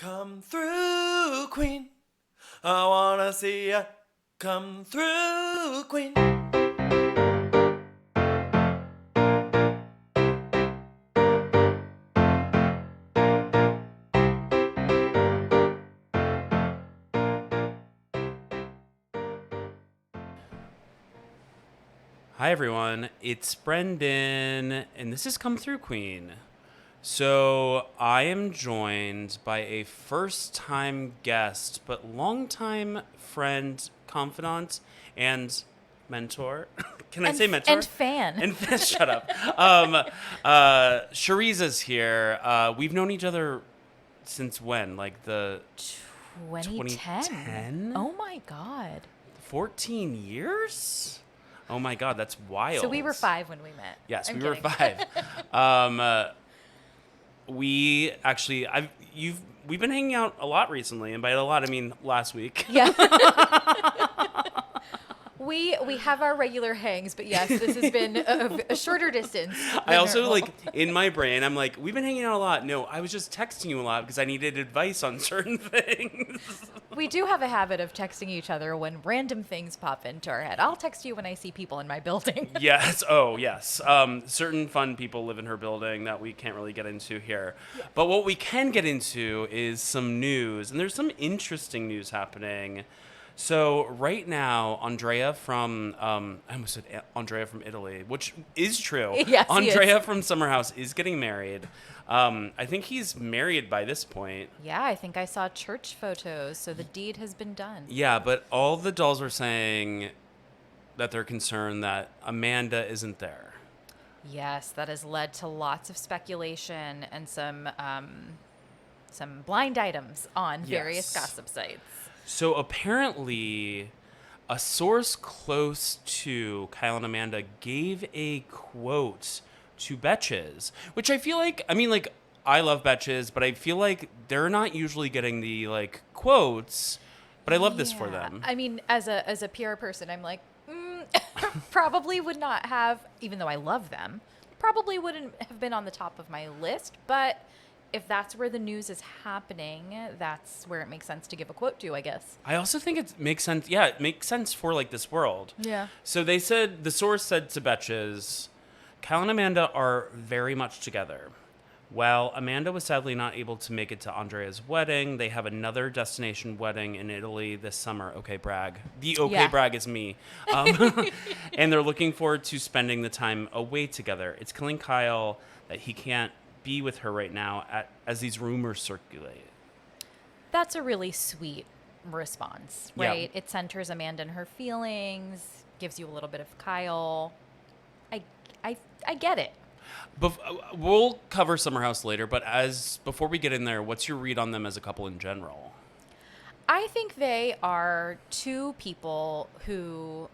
Come through, Queen. I wanna see ya. Come through, Queen. Hi everyone, it's Brendan, and this is Come Through Queen. So I am joined by a first-time guest, but long-time friend, confidant, and mentor. Can I say mentor? And fan. And shut up. Shareeza's here. We've known each other since when? Like the 2010. 2010? Oh my God. 14 years? Oh my God, that's wild. So we were 5 when we met. Yes, I'm we were kidding. 5. We actually, we've been hanging out a lot recently, and by a lot I mean last week. Yeah. We have our regular hangs, but yes, this has been a shorter distance. I also normal. in my brain, I'm like, we've been hanging out a lot. No, I was just texting you a lot because I needed advice on certain things. We do have a habit of texting each other when random things pop into our head. I'll text you when I see people in my building. Yes. Oh, yes. Certain fun people live in her building that we can't really get into here. Yes. But what we can get into is some news, and there's some interesting news happening. So right now, Andrea from I almost said Andrea from Italy, which is true. Yes, Andrea from Summer House is getting married. I think he's married by this point. Yeah, I think I saw church photos, so the deed has been done. Yeah, but all the dolls are saying that they're concerned that Amanda isn't there. Yes, that has led to lots of speculation and some blind items on various gossip sites. So apparently, a source close to Kyle and Amanda gave a quote to Betches, which I feel like, I love Betches, but I feel like they're not usually getting the, quotes, but I love this for them. I mean, as a PR person, I'm like, probably would not have, even though I love them, probably wouldn't have been on the top of my list, but if that's where the news is happening, that's where it makes sense to give a quote to, I guess. I also think it makes sense. Yeah, it makes sense for this world. Yeah. So the source said to Betches, Kyle and Amanda are very much together. While Amanda was sadly not able to make it to Andrea's wedding, they have another destination wedding in Italy this summer. Okay, brag. Brag is me. And they're looking forward to spending the time away together. It's killing Kyle that he can't be with her right now as these rumors circulate. That's a really sweet response, right? Yeah. It centers Amanda and her feelings, gives you a little bit of Kyle. I get it. We'll cover Summer House later, but before we get in there, what's your read on them as a couple in general? I think they are two people who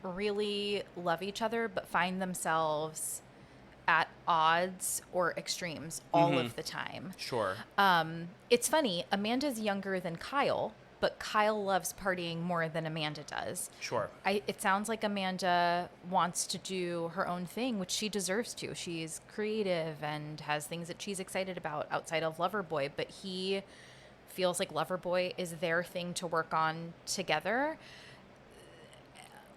really love each other, but find themselves at odds or extremes all of the time. Sure. It's funny, Amanda's younger than Kyle, but Kyle loves partying more than Amanda does. Sure. It sounds like Amanda wants to do her own thing, which she deserves to. She's creative and has things that she's excited about outside of Loverboy, but he feels like Loverboy is their thing to work on together.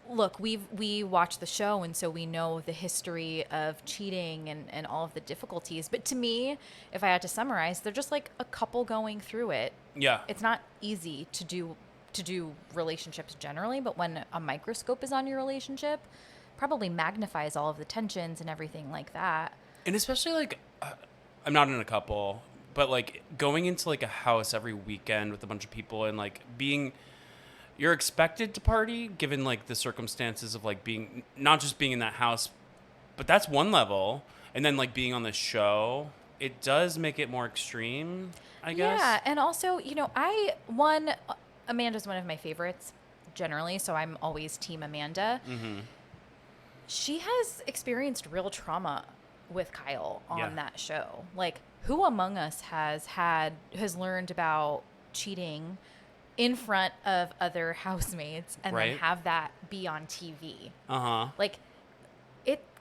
Look, we watch the show, and so we know the history of cheating and all of the difficulties. But to me, if I had to summarize, they're just like a couple going through it. Yeah. It's not easy to do relationships generally, but when a microscope is on your relationship, probably magnifies all of the tensions and everything like that. And especially I'm not in a couple, but going into a house every weekend with a bunch of people and you're expected to party given the circumstances of being not just being in that house, but that's one level, and then being on the show, it does make it more extreme, I guess. Yeah, and also, Amanda's one of my favorites generally, so I'm always team Amanda. Mm-hmm. She has experienced real trauma with Kyle on that show. Who among us has learned about cheating in front of other housemates and then have that be on TV? Uh-huh.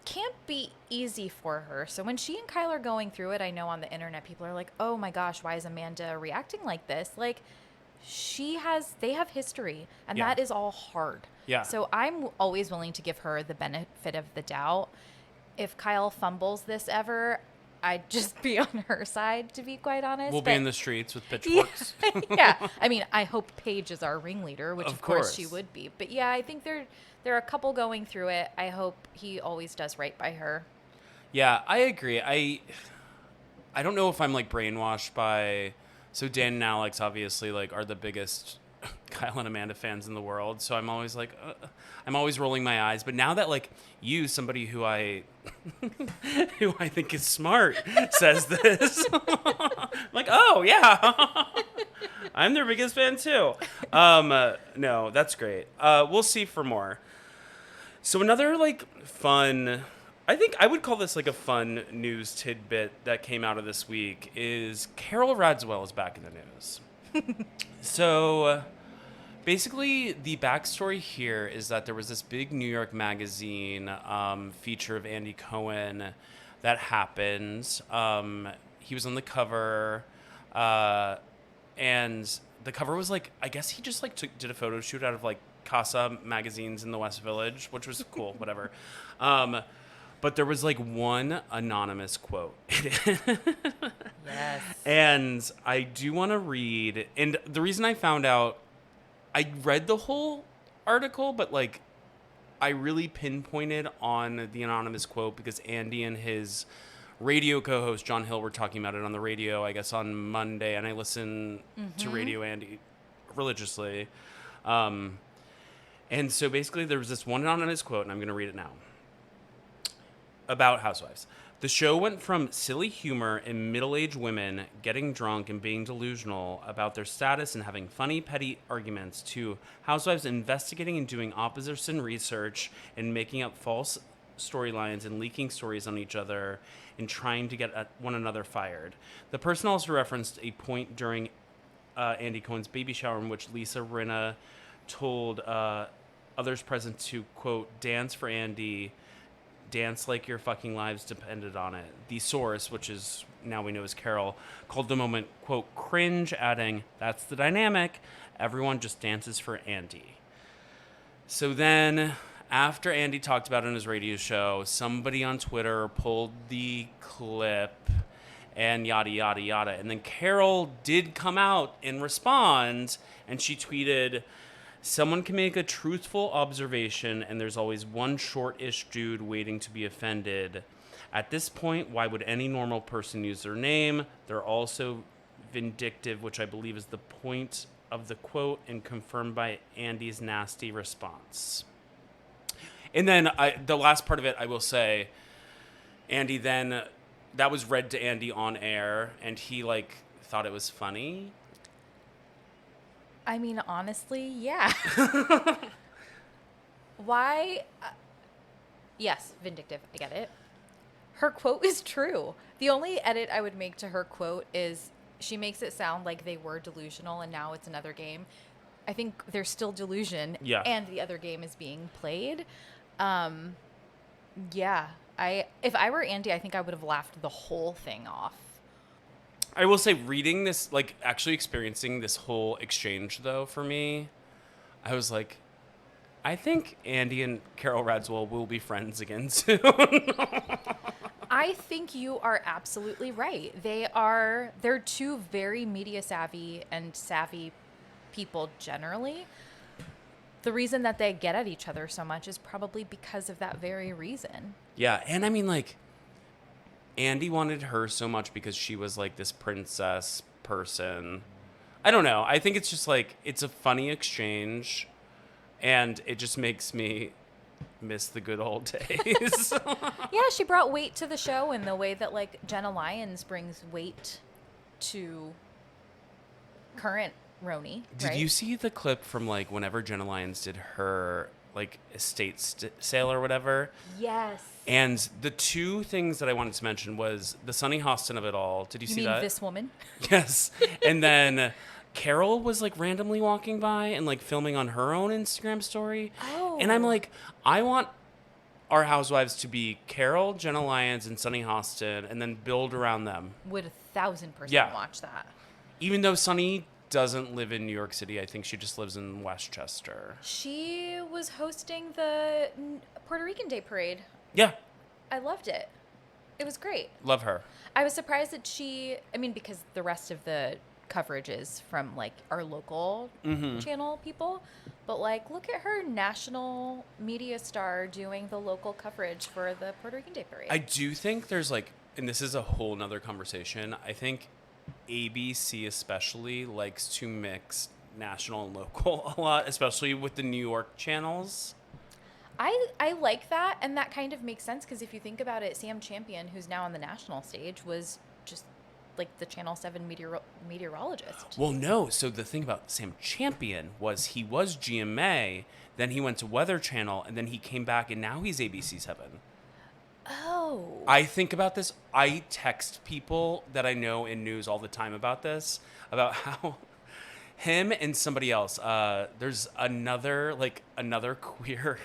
can't be easy for her. So when she and Kyle are going through it, I know on the internet people are like, "Oh my gosh, why is Amanda reacting like this?" Like they have history, and Yeah. that is all hard. Yeah. So I'm always willing to give her the benefit of the doubt. If Kyle fumbles this ever, I'd just be on her side, to be quite honest. We'll be But- in the streets with yeah, pitchforks. yeah. I mean, I hope Paige is our ringleader, which Of of course she course. would be. But yeah, I think there are a couple going through it. I hope he always does right by her. Yeah, I agree. I don't know if I'm like brainwashed by. So Dan and Alex obviously like are the biggest Kyle and Amanda fans in the world. So I'm always like, I'm always rolling my eyes. But now that like you, somebody who I who I think is smart, says this, like, oh yeah, I'm their biggest fan too. No, that's great. We'll see for more. So another like fun, I think I would call this like a fun news tidbit that came out of this week is Carol Radziwill is back in the news. So basically the backstory here is that there was this big New York Magazine feature of Andy Cohen that happened. He was on the cover, and the cover was like, I guess he just like did a photo shoot out of like Casa magazines in the West Village, which was cool, whatever. But there was like one anonymous quote. Yes. And I do want to read, and the reason I found out, I read the whole article, but like I really pinpointed on the anonymous quote because Andy and his radio co-host John Hill were talking about it on the radio, I guess on Monday, and I listen to Radio Andy religiously. And so basically there was this one anonymous quote, and I'm going to read it now. About Housewives. The show went from silly humor in middle-aged women getting drunk and being delusional about their status and having funny, petty arguments to housewives investigating and doing opposition research and making up false storylines and leaking stories on each other and trying to get one another fired. The person also referenced a point during Andy Cohen's baby shower in which Lisa Rinna told others present to, quote, dance for Andy, dance like your fucking lives depended on it. The source, which is now we know is Carol, called the moment, quote, cringe, adding, that's the dynamic. Everyone just dances for Andy. So then, after Andy talked about it on his radio show, somebody on Twitter pulled the clip and yada, yada, yada. And then Carol did come out and respond, and she tweeted, someone can make a truthful observation, and there's always one short-ish dude waiting to be offended. At this point, why would any normal person use their name? They're also vindictive, which I believe is the point of the quote, and confirmed by Andy's nasty response. And then the last part of it, I will say, Andy then, that was read to Andy on air, and he, like, thought it was funny. I mean, honestly, yeah. Why? Yes, vindictive. I get it. Her quote is true. The only edit I would make to her quote is she makes it sound like they were delusional and now it's another game. I think there's still delusion, Yeah. and the other game is being played. Yeah. If I were Andy, I think I would have laughed the whole thing off. I will say, reading this, like, actually experiencing this whole exchange, though, for me, I was like, I think Andy and Carol Radziwill will be friends again soon. I think you are absolutely right. They're two very media savvy and savvy people generally. The reason that they get at each other so much is probably because of that very reason. Yeah, and I mean, like, Andy wanted her so much because she was, like, this princess person. I don't know. I think it's just, like, it's a funny exchange, and it just makes me miss the good old days. Yeah, she brought weight to the show in the way that, like, Jenna Lyons brings weight to current Roni. Did right? you see the clip from, like, whenever Jenna Lyons did her, like, estate sale or whatever? Yes. And the two things that I wanted to mention was the Sunny Hostin of it all. Did you You see mean that? this woman? Yes. And then Carol was, like, randomly walking by and, like, filming on her own Instagram story. Oh. And I'm like, I want our housewives to be Carol, Jenna Lyons, and Sunny Hostin, and then build around them. Would 1,000% Yeah. watch that. Even though Sunny doesn't live in New York City, I think she just lives in Westchester. She was hosting the Puerto Rican Day Parade. Yeah, I loved it. It was great. love her. I was surprised that because the rest of the coverage is from like our local channel people, but like look at her, national media star doing the local coverage for the Puerto Rican Day Parade. I do think there's like, and this is a whole nother conversation, I think ABC especially likes to mix national and local a lot, especially with the New York channels. I like that, and that kind of makes sense because if you think about it, Sam Champion, who's now on the national stage, was just like the Channel 7 meteorologist. Well, no. So the thing about Sam Champion was he was GMA, then he went to Weather Channel, and then he came back, and now he's ABC 7. Oh. I think about this. I text people that I know in news all the time about this, about how him and somebody else. There's another queer.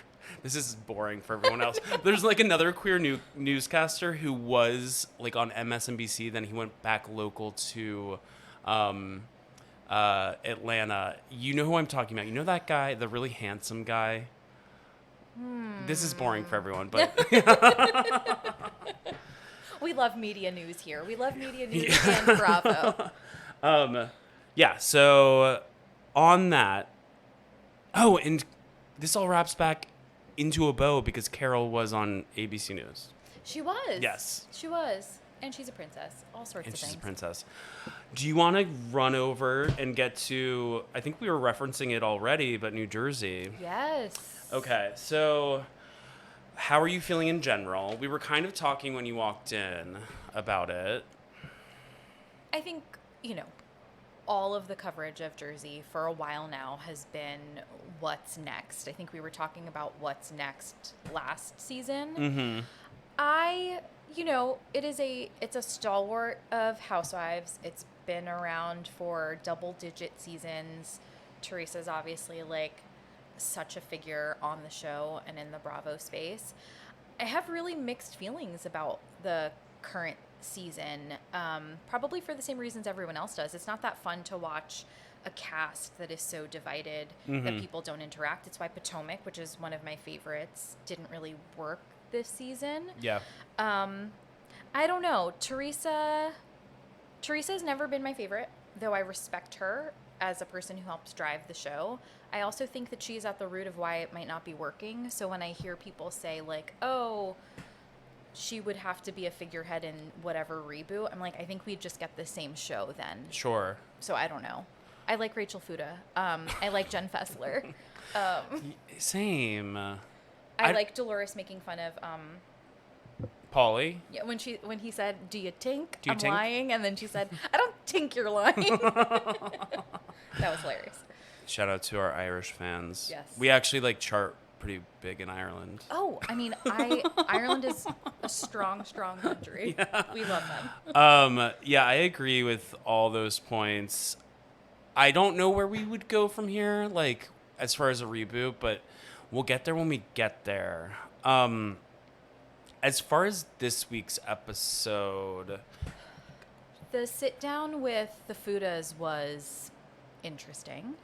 This is boring for everyone else. There's like another queer newscaster who was like on MSNBC. Then he went back local to Atlanta. You know who I'm talking about. You know that guy, the really handsome guy. This is boring for everyone, but We love media news here. We love media news and Bravo. yeah. So on that, and this all wraps back into a bow because Carol was on ABC News. She was. Yes. She was. And she's a princess. All sorts And of she's things. a princess. Do you want to run over and get to, I think we were referencing it already, but New Jersey. Yes. Okay, so how are you feeling in general? We were kind of talking when you walked in about it. I think, all of the coverage of Jersey for a while now has been what's next. I think we were talking about what's next last season. Mm-hmm. It's a stalwart of Housewives. It's been around for double-digit seasons. Teresa's obviously like such a figure on the show and in the Bravo space. I have really mixed feelings about the current season, probably for the same reasons everyone else does. It's not that fun to watch a cast that is so divided that people don't interact. It's why Potomac, which is one of my favorites, didn't really work this season. Yeah. I don't know. Teresa's never been my favorite, though I respect her as a person who helps drive the show. I also think that she's at the root of why it might not be working. So when I hear people say like, oh, she would have to be a figurehead in whatever reboot, I'm like, I think we'd just get the same show then. Sure. So I don't know. I like Rachel Fuda. I like Jen Fessler. Same. I like Dolores making fun of Polly? yeah, when he said, "Do you tink Do you I'm tink?" lying?" And then she said, "I don't think you're lying." That was hilarious. Shout out to our Irish fans. Yes. We actually chart pretty big in Ireland. Oh, I mean, Ireland is a strong country. Yeah. We love them. Yeah, I agree with all those points. I don't know where we would go from here, as far as a reboot, but we'll get there when we get there. As far as this week's episode, The sit down with the Fudas was interesting.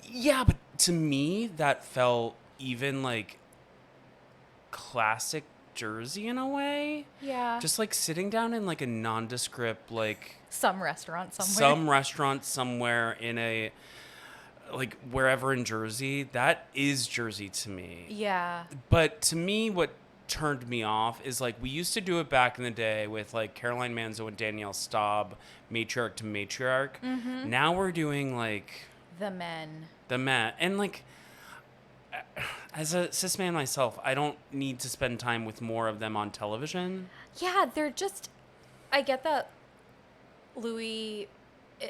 yeah, but to me, that felt even classic Jersey in a way. Yeah. Just sitting down in a nondescript, some restaurant somewhere. some restaurant somewhere in a, wherever in Jersey. That is Jersey to me. Yeah. But to me, what turned me off is we used to do it back in the day with Caroline Manzo and Danielle Staub, matriarch to matriarch. Mm-hmm. Now we're doing The men. and as a cis man myself, I don't need to spend time with more of them on television. Yeah, they're just. I get that Louis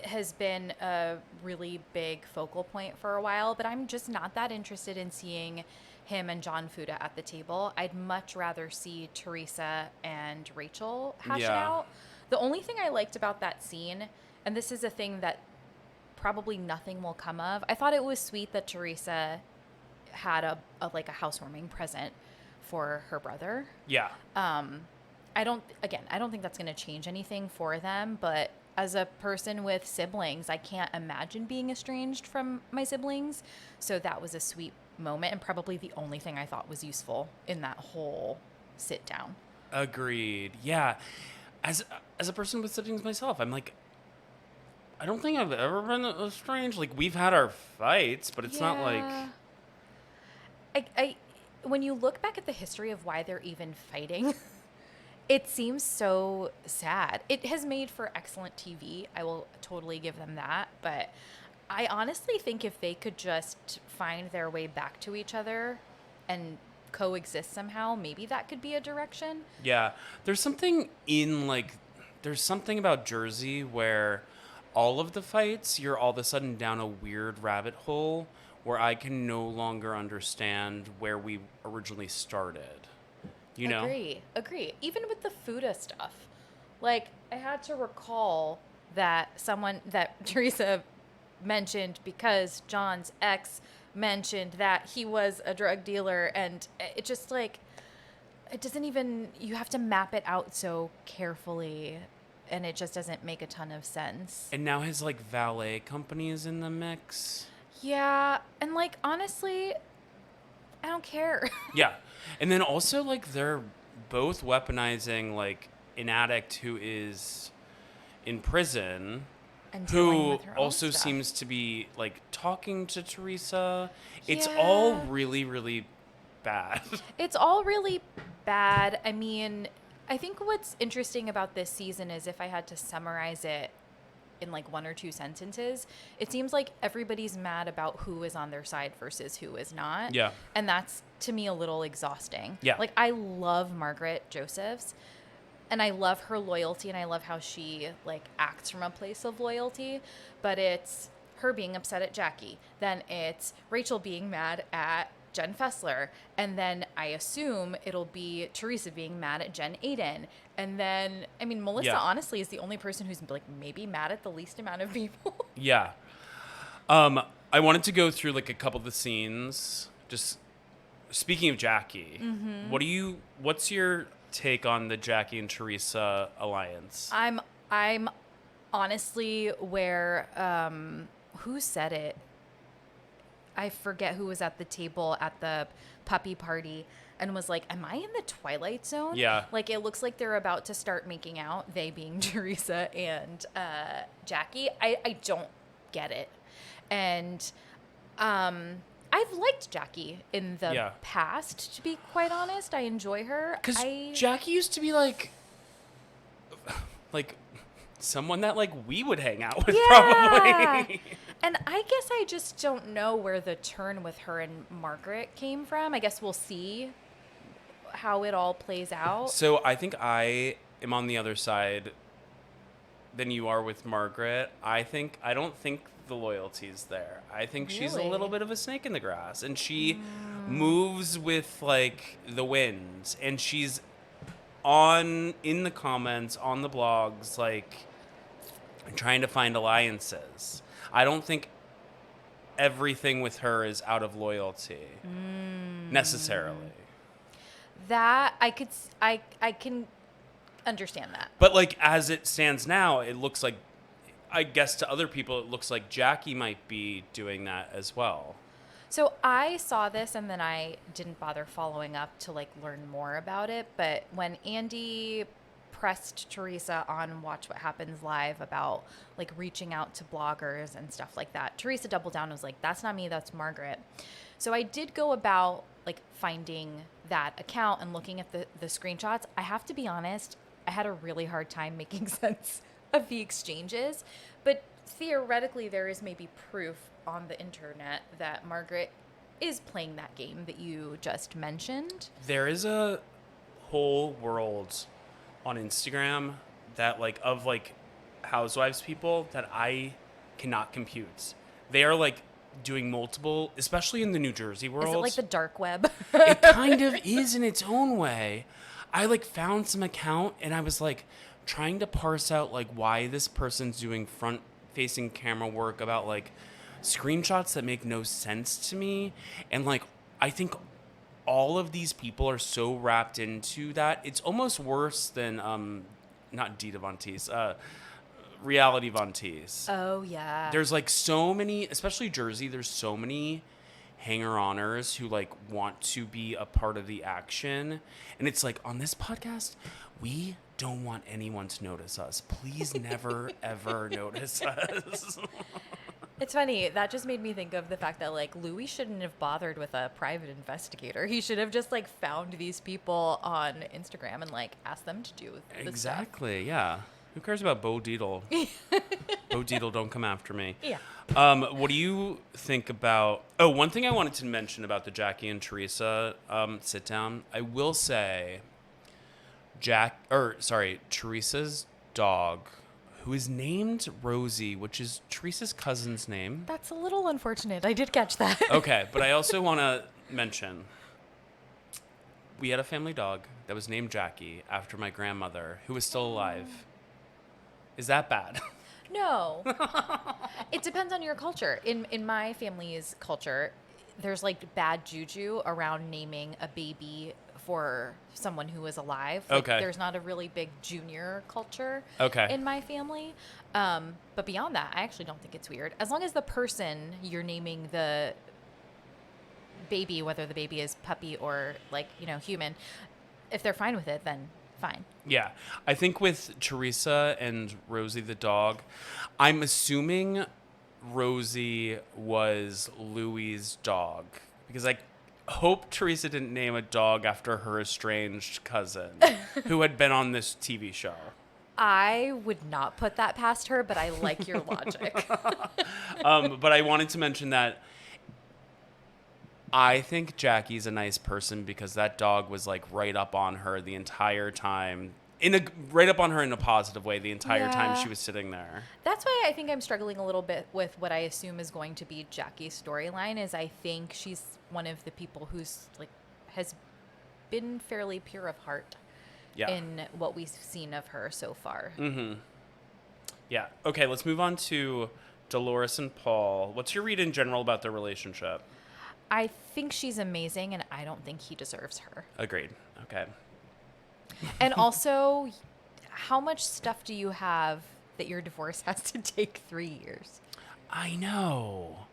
has been a really big focal point for a while, but I'm just not that interested in seeing him and John Fuda at the table. I'd much rather see Teresa and Rachel hash it Yeah. out. The only thing I liked about that scene, and this is a thing that probably nothing will come of, I thought it was sweet that Teresa had a housewarming present for her brother. Yeah. I don't think that's going to change anything for them, but as a person with siblings, I can't imagine being estranged from my siblings. So that was a sweet moment and probably the only thing I thought was useful in that whole sit down. Agreed. Yeah. As a person with siblings myself, I'm like, I don't think I've ever been estranged. Like, we've had our fights, but it's not like... I when you look back at the history of why they're even fighting, it seems so sad. It has made for excellent TV. I will totally give them that. But I honestly think if they could just find their way back to each other and coexist somehow, maybe that could be a direction. Yeah. There's something about Jersey where all of the fights, you're all of a sudden down a weird rabbit hole where I can no longer understand where we originally started. You know? Agree. Even with the Fuda stuff. Like, I had to recall that Shareeza mentioned because John's ex mentioned that he was a drug dealer, and it just, like, it doesn't even, you have to map it out so carefully, and it just doesn't make a ton of sense. And now his, like, valet company is in the mix. Yeah, and, like, honestly, I don't care. Yeah. And then also, like, they're both weaponizing, like, an addict who is in prison, And dealing who with her own also stuff. seems to be, like, talking to Teresa. It's Yeah. all really, really bad. It's all really bad. I mean, I think what's interesting about this season is if I had to summarize it in like one or two sentences, it seems like everybody's mad about who is on their side versus who is not. Yeah. And that's, to me, a little exhausting. Yeah. Like, I love Margaret Josephs, and I love her loyalty, and I love how she, like, acts from a place of loyalty, but it's her being upset at Jackie. Then it's Rachel being mad at Jen Fessler. And then I assume it'll be Teresa being mad at Jen Aiden. And then, I mean, Melissa, honestly, is the only person who's, like, maybe mad at the least amount of people. Yeah. I wanted to go through, like, a couple of the scenes. Just speaking of Jackie, what's your take on the Jackie and Teresa alliance? I'm honestly where, who said it? I forget who was at the table at the puppy party and was like, am I in the Twilight Zone? Yeah. Like, it looks like they're about to start making out, they being Teresa and Jackie. I don't get it. And I've liked Jackie in the past, to be quite honest. I enjoy her. Because Jackie used to be like someone that, like, we would hang out with, probably. And I guess I just don't know where the turn with her and Margaret came from. I guess we'll see how it all plays out. So I think I am on the other side than you are with Margaret. I don't think the loyalty's there. I think she's a little bit of a snake in the grass, and she moves with, like, the winds, and she's in the comments, on the blogs, like, trying to find alliances. I don't think everything with her is out of loyalty necessarily. That I can understand that. But, like, as it stands now, it looks like, I guess to other people, it looks like Jackie might be doing that as well. So I saw this and then I didn't bother following up to, like, learn more about it. But when Andy pressed Teresa on Watch What Happens Live about, like, reaching out to bloggers and stuff like that, Teresa doubled down and was like, that's not me, that's Margaret. So I did go about, like, finding that account and looking at the screenshots. I have to be honest, I had a really hard time making sense of the exchanges, but theoretically there is maybe proof on the internet that Margaret is playing that game that you just mentioned. There is a whole world on Instagram that, like, of, like, housewives people that I cannot compute. They are, like, doing multiple, especially in the New Jersey world. Is it like the dark web? It kind of is in its own way. I, like, found some account and I was, like, trying to parse out, like, why this person's doing front-facing camera work about, like, screenshots that make no sense to me. And, like, I think all of these people are so wrapped into that. It's almost worse than not Dita Von Teese, Reality Von Teese. Oh, yeah. There's like so many, especially Jersey, there's so many hanger-oners who like want to be a part of the action. And it's like, on this podcast, we don't want anyone to notice us. Please never, ever notice us. It's funny. That just made me think of the fact that, like, Louis shouldn't have bothered with a private investigator. He should have just, like, found these people on Instagram and, like, asked them to do the Exactly, yeah. Who cares about Bo Dietl? Bo Dietl, don't come after me. Yeah. What do you think about... Oh, one thing I wanted to mention about the Jackie and Teresa sit down. I will say, Teresa's dog, who is named Rosie, which is Teresa's cousin's name. That's a little unfortunate. I did catch that. Okay, but I also want to mention, we had a family dog that was named Jackie after my grandmother, who was still alive. Is that bad? No. It depends on your culture. In my family's culture, there's like bad juju around naming a baby for someone who is alive. Like, Okay. There's not a really big junior culture Okay. in my family. But beyond that, I actually don't think it's weird. As long as the person you're naming the baby, whether the baby is puppy or like, human, if they're fine with it, then fine. Yeah. I think with Teresa and Rosie the dog, I'm assuming Rosie was Louis's dog. Because I hope Teresa didn't name a dog after her estranged cousin who had been on this TV show. I would not put that past her, but I like your logic. But I wanted to mention that I think Jackie's a nice person because that dog was like right up on her the entire time. Right up on her in a positive way the entire time she was sitting there. That's why I think I'm struggling a little bit with what I assume is going to be Jackie's storyline. Is I think she's one of the people who's like has been fairly pure of heart in what we've seen of her so far. Mm-hmm. Yeah. Okay, let's move on to Dolores and Paul. What's your read in general about their relationship? I think she's amazing, and I don't think he deserves her. Agreed. Okay. And also, how much stuff do you have that your divorce has to take 3 years? I know.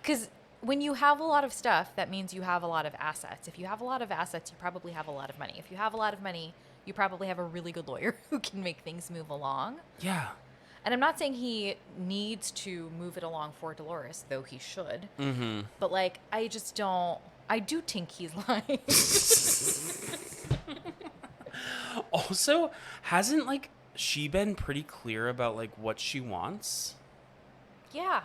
Because when you have a lot of stuff, that means you have a lot of assets. If you have a lot of assets, you probably have a lot of money. If you have a lot of money, you probably have a really good lawyer who can make things move along. Yeah. And I'm not saying he needs to move it along for Dolores, though he should. Mm-hmm. But, like, I just don't... I do think he's lying. Also, hasn't, like, she been pretty clear about, like, what she wants? Yeah.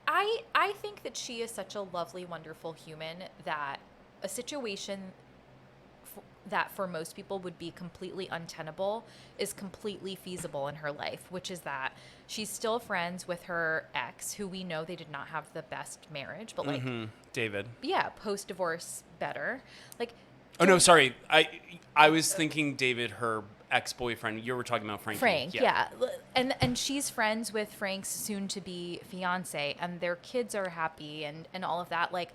I think that she is such a lovely, wonderful human that a situation that for most people would be completely untenable is completely feasible in her life, which is that she's still friends with her ex, who we know they did not have the best marriage, but like David. Yeah, post-divorce better. Like Oh no, sorry. I was thinking David, her ex-boyfriend. You were talking about Frankie. Frank, yeah. And she's friends with Frank's soon-to-be fiance, and their kids are happy and all of that. Like,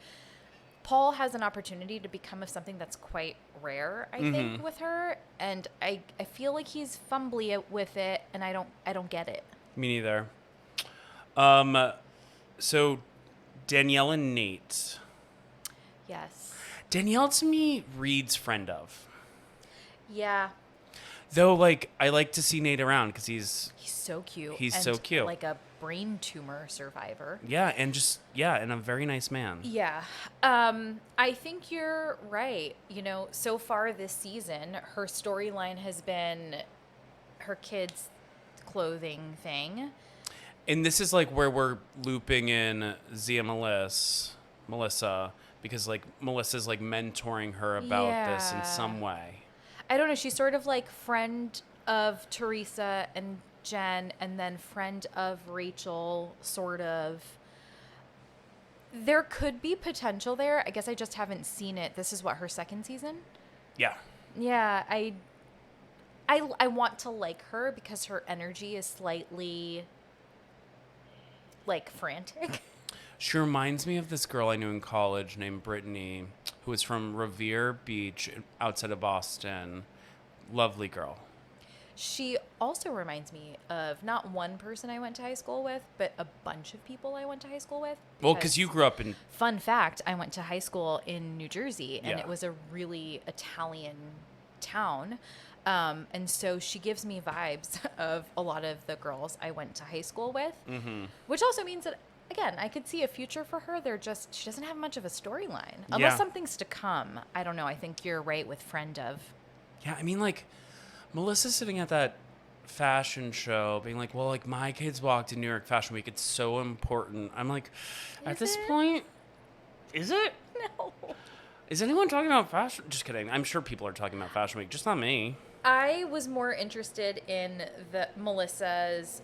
Paul has an opportunity to become of something that's quite rare, I think, with her, and I feel like he's fumbly with it, and I don't get it. Me neither. So Danielle and Nate. Yes. Danielle to me reads friend of. Yeah. Though, like, I like to see Nate around because he's so cute. He's and so cute. Like a brain tumor survivor. Yeah, and and a very nice man. Yeah. I think you're right. You know, so far this season, her storyline has been her kids' clothing thing. And this is like where we're looping in Zia Melissa, because like Melissa's like mentoring her about this in some way. I don't know. She's sort of like friend of Teresa and Jen, and then friend of Rachel, sort of. There could be potential there. I guess I just haven't seen it. This is what, her second season? Yeah. Yeah, I want to like her because her energy is slightly like frantic. She reminds me of this girl I knew in college named Brittany, who was from Revere Beach outside of Boston. Lovely girl. She also reminds me of not one person I went to high school with, but a bunch of people I went to high school with. Well, because you grew up in... Fun fact, I went to high school in New Jersey, and Yeah. it was a really Italian town. And so she gives me vibes of a lot of the girls I went to high school with, which also means that, again, I could see a future for her. She doesn't have much of a storyline. Unless Yeah. something's to come. I don't know. I think you're right with friend of. Yeah, I mean, like, Melissa's sitting at that fashion show being like, well, like, my kids walked in New York Fashion Week. It's so important. I'm like, at this point, is it? No. Is anyone talking about fashion? Just kidding. I'm sure people are talking about Fashion Week, just not me. I was more interested in Melissa's,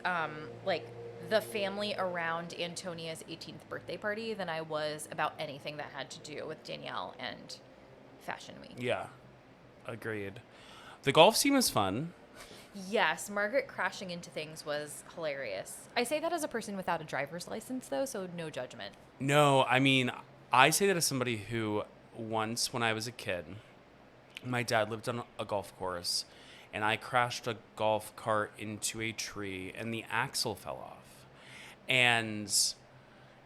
the family around Antonia's 18th birthday party than I was about anything that had to do with Danielle and Fashion Week. Yeah, agreed. The golf team was fun. Yes, Margaret crashing into things was hilarious. I say that as a person without a driver's license, though, so no judgment. No, I mean, I say that as somebody who once, when I was a kid, my dad lived on a golf course, and I crashed a golf cart into a tree, and the axle fell off. And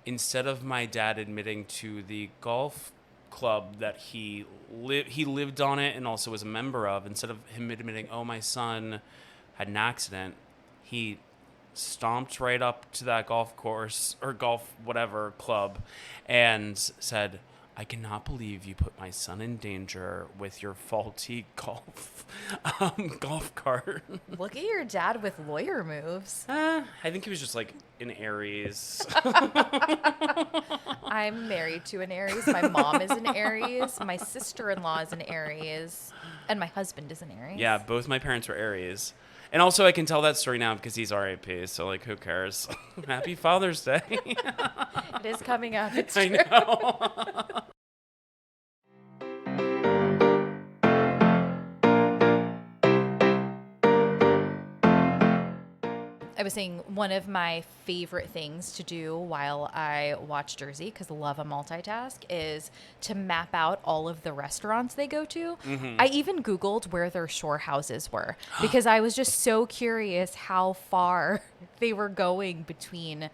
instead of my dad admitting to the golf club that he lived on it and also was a member of, instead of him admitting, oh, my son had an accident, he stomped right up to that golf course or golf whatever club and said, I cannot believe you put my son in danger with your faulty golf cart. Look at your dad with lawyer moves. I think he was just like an Aries. I'm married to an Aries. My mom is an Aries. My sister-in-law is an Aries. And my husband is an Aries. Yeah, both my parents were Aries. And also I can tell that story now because he's RIP, so like who cares? Happy Father's Day. It is coming up. It's I true. know. I was saying one of my favorite things to do while I watch Jersey, because I love a multitask, is to map out all of the restaurants they go to. I even Googled where their shore houses were because I was just so curious how far they were going between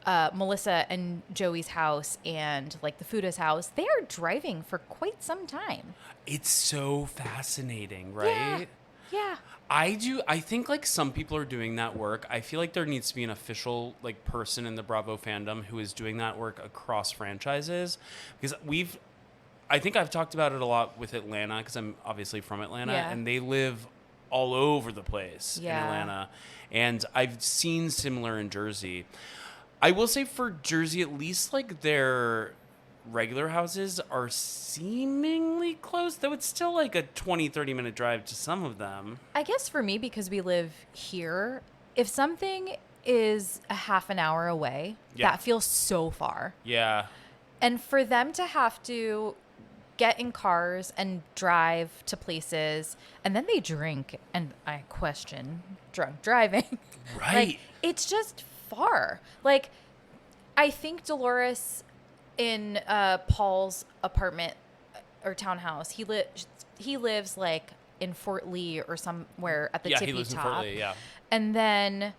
Melissa and Joey's house and like the Fuda's house. They are driving for quite some time. It's so fascinating, right? Yeah. I think like some people are doing that work. I feel like there needs to be an official like person in the Bravo fandom who is doing that work across franchises, because I think I've talked about it a lot with Atlanta because I'm obviously from Atlanta, Yeah. and they live all over the place in Yeah. Atlanta, and I've seen similar in Jersey. I will say for Jersey, at least like their regular houses are seemingly close, though it's still like a 20-30 minute drive to some of them. I guess for me, because we live here, if something is a half an hour away, Yeah. that feels so far. Yeah. And for them to have to get in cars and drive to places, and then they drink, and I question drunk driving. Right. Like, it's just far. Like, I think Dolores in Paul's apartment or townhouse, he lives like in Fort Lee or somewhere at the Yeah, tippy he lives top. in Fort Lee, yeah. And then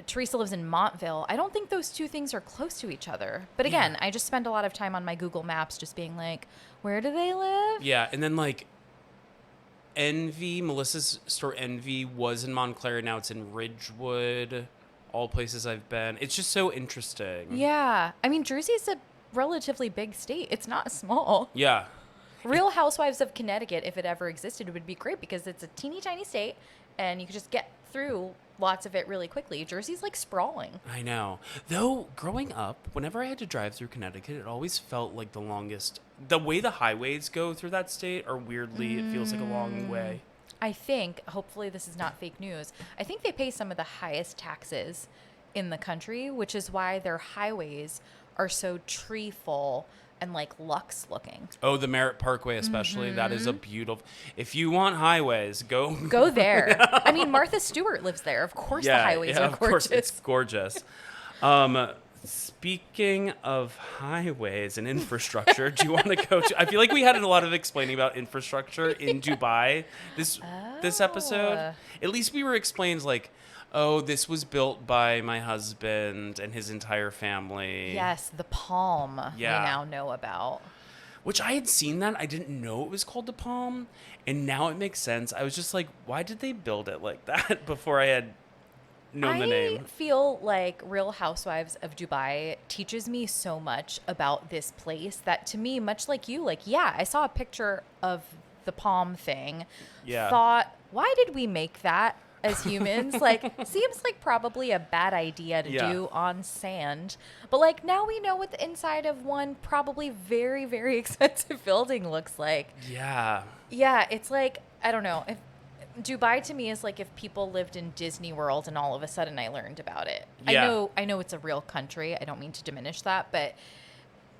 Teresa lives in Montville. I don't think those two things are close to each other. But again, I just spend a lot of time on my Google Maps just being like, where do they live? Yeah, and then like Melissa's store Envy was in Montclair, now it's in Ridgewood. All places I've been. It's just so interesting. Yeah. I mean, Jersey's a relatively big state. It's not small. Yeah. Real Housewives of Connecticut, if it ever existed, would be great because it's a teeny tiny state and you could just get through lots of it really quickly. Jersey's like sprawling. I know. Though, growing up, whenever I had to drive through Connecticut, it always felt like the longest. The way the highways go through that state are weirdly, it feels like a long way. I think, hopefully this is not fake news, I think they pay some of the highest taxes in the country, which is why their highways are so tree full and like luxe looking. Oh, the Merritt Parkway especially. That is a beautiful... If you want highways, go... Go there. I mean, Martha Stewart lives there. Of course the highways are of gorgeous. course, it's gorgeous. Speaking of highways and infrastructure, do you want to go to? I feel like we had a lot of explaining about infrastructure in Dubai this episode. At least we were explained like, oh, this was built by my husband and his entire family. Yes, the Palm Yeah. we now know about. Which I had seen that. I didn't know it was called the Palm. And now it makes sense. I was just like, why did they build it like that before I had known the name? I feel like Real Housewives of Dubai teaches me so much about this place that to me, much like you, like, yeah, I saw a picture of the palm thing. Yeah. Thought, why did we make that as humans? Like, seems like probably a bad idea to Yeah. do on sand. But like now we know what the inside of one probably very, very expensive building looks like. Yeah. Yeah, it's like, I don't know. If Dubai to me is like if people lived in Disney World and all of a sudden I learned about it. Yeah. I know it's a real country. I don't mean to diminish that, but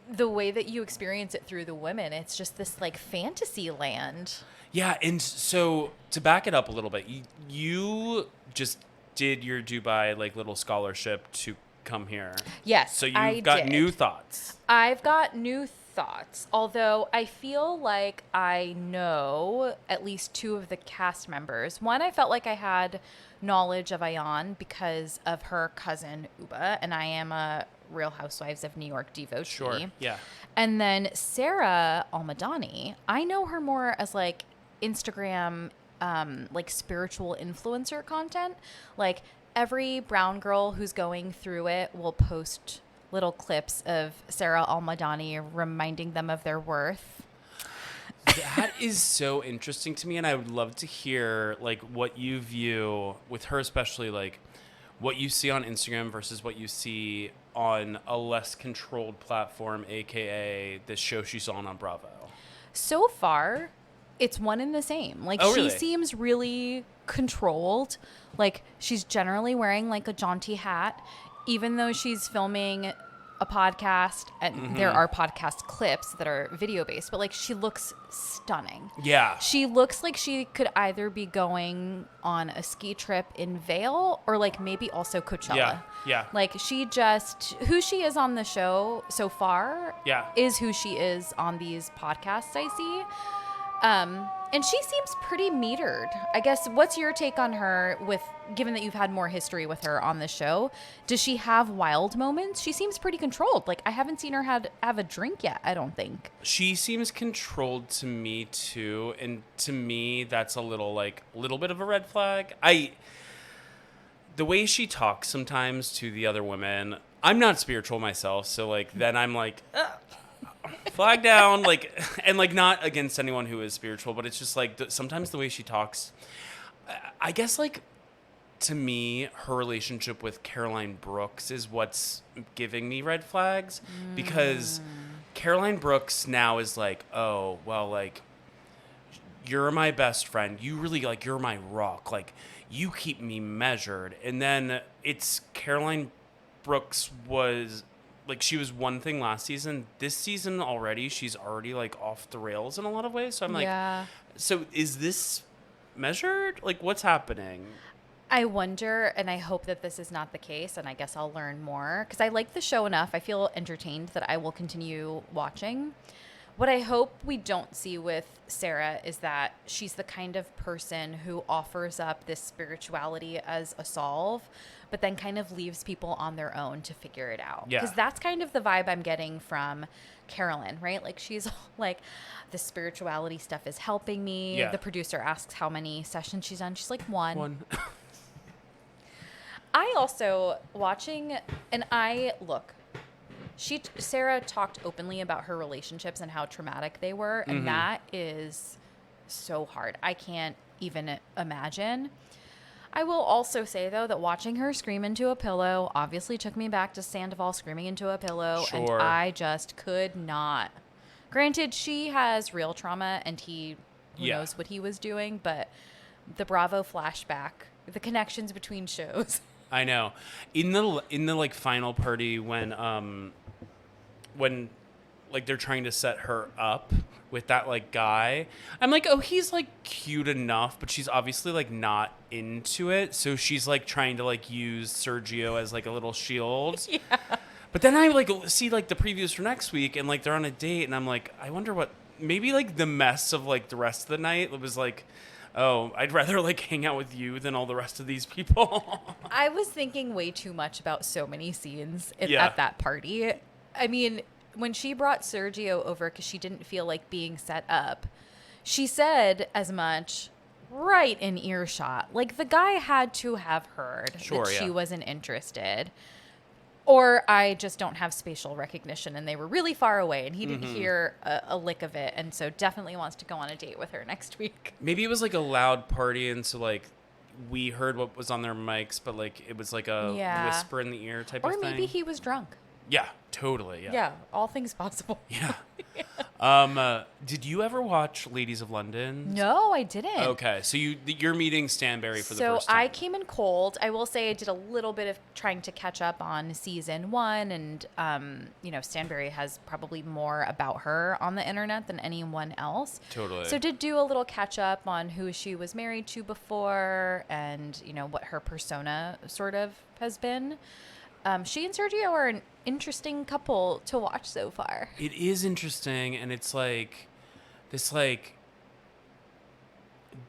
the way that you experience it through the women, it's just this like fantasy land. Yeah, and so to back it up a little bit, you just did your Dubai like little scholarship to come here. Yes, So you've I got did. new thoughts. I've got new thoughts, although I feel like I know at least two of the cast members. One, I felt like I had knowledge of Ayan because of her cousin Uba, and I am a Real Housewives of New York devotee. Sure. Yeah. And then Sarah Almadani, I know her more as like Instagram, like spiritual influencer content. Like every brown girl who's going through it will post little clips of Sarah Almadani reminding them of their worth. That is so interesting to me, and I would love to hear like what you view with her, especially like what you see on Instagram versus what you see on a less controlled platform, aka this show she's on Bravo. So far, it's one and the same. Like Oh, she really? seems really controlled. Like she's generally wearing like a jaunty hat, even though she's filming a podcast and there are podcast clips that are video based, but like she looks stunning. Yeah. She looks like she could either be going on a ski trip in Vail or like maybe also Coachella. Yeah. Yeah. Like she just, who she is on the show so far Yeah. is who she is on these podcasts I see. And she seems pretty metered. I guess, what's your take on her with, given that you've had more history with her on the show? Does she have wild moments? She seems pretty controlled. Like, I haven't seen her have a drink yet, I don't think. She seems controlled to me too, and to me that's a little bit of a red flag. The way she talks sometimes to the other women, I'm not spiritual myself, so like then I'm like flag down, like, and like not against anyone who is spiritual, but it's just like sometimes the way she talks, I guess like to me her relationship with Caroline Brooks is what's giving me red flags, because Caroline Brooks now is like, oh well, like you're my best friend, you really like, you're my rock, like you keep me measured. And then it's Caroline Brooks was like, she was one thing last season. This season already, she's already like off the rails in a lot of ways. So I'm like, Yeah. so is this measured? Like, what's happening? I wonder, and I hope that this is not the case, and I guess I'll learn more, because I like the show enough. I feel entertained that I will continue watching. What I hope we don't see with Sarah is that she's the kind of person who offers up this spirituality as a solve, but then kind of leaves people on their own to figure it out. Yeah. Because that's kind of the vibe I'm getting from Carolyn, right? Like she's like, the spirituality stuff is helping me. Yeah. The producer asks how many sessions she's done. She's like, one. I also watching, and look, Sarah talked openly about her relationships and how traumatic they were, and that is so hard. I can't even imagine. I will also say, though, that watching her scream into a pillow obviously took me back to Sandoval screaming into a pillow, and Sure. I just could not. Granted, she has real trauma, and who Yeah. knows what he was doing, but the Bravo flashback, the connections between shows. I know. In the like final party when like they're trying to set her up with that like guy, I'm like, oh, he's like cute enough, but she's obviously like not into it. So she's like trying to like use Sergio as like a little shield. Yeah. But then I like see like the previews for next week, and like they're on a date, and I'm like, I wonder what maybe like the mess of like the rest of the night was like. Oh, I'd rather like hang out with you than all the rest of these people. I was thinking way too much about so many scenes Yeah. at that party. I mean, when she brought Sergio over because she didn't feel like being set up, she said as much right in earshot. Like, the guy had to have heard Sure, that she yeah. wasn't interested. Or I just don't have spatial recognition and they were really far away and he didn't hear a lick of it. And so definitely wants to go on a date with her next week. Maybe it was like a loud party, and so like we heard what was on their mics, but like it was like a Yeah. whisper in the ear type Or of thing. maybe he was drunk. Yeah, totally. Yeah. Yeah, all things possible. Yeah. Did you ever watch Ladies of London? No, I didn't. Okay, so you're meeting Stanberry for the So first time. I came in cold. I will say I did a little bit of trying to catch up on season 1, and Stanberry has probably more about her on the internet than anyone else. Totally. So did do a little catch up on who she was married to before, and what her persona sort of has been. She and Sergio are an interesting couple to watch so far. It is interesting, and it's like this like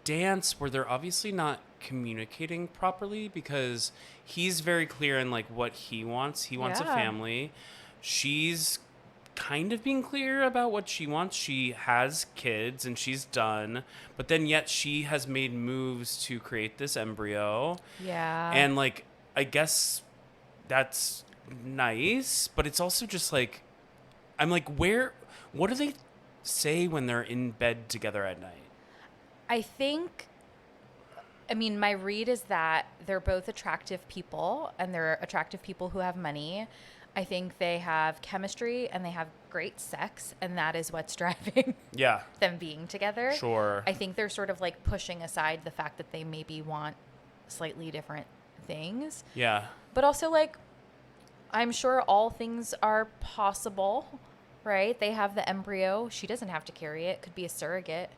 dance where they're obviously not communicating properly, because he's very clear in like what he wants. He wants a Yeah. family. She's kind of being clear about what she wants. She has kids and she's done, but then yet she has made moves to create this embryo. Yeah. And like I guess that's nice, but it's also just like I'm like, what do they say when they're in bed together at night? I mean, my read is that they're both attractive people, and they're attractive people who have money. I think they have chemistry and they have great sex, and that is what's driving Yeah, them being together. sure. I think they're sort of like pushing aside the fact that they maybe want slightly different things. Yeah. But also, like, I'm sure all things are possible, right? They have the embryo. She doesn't have to carry it. Could be a surrogate.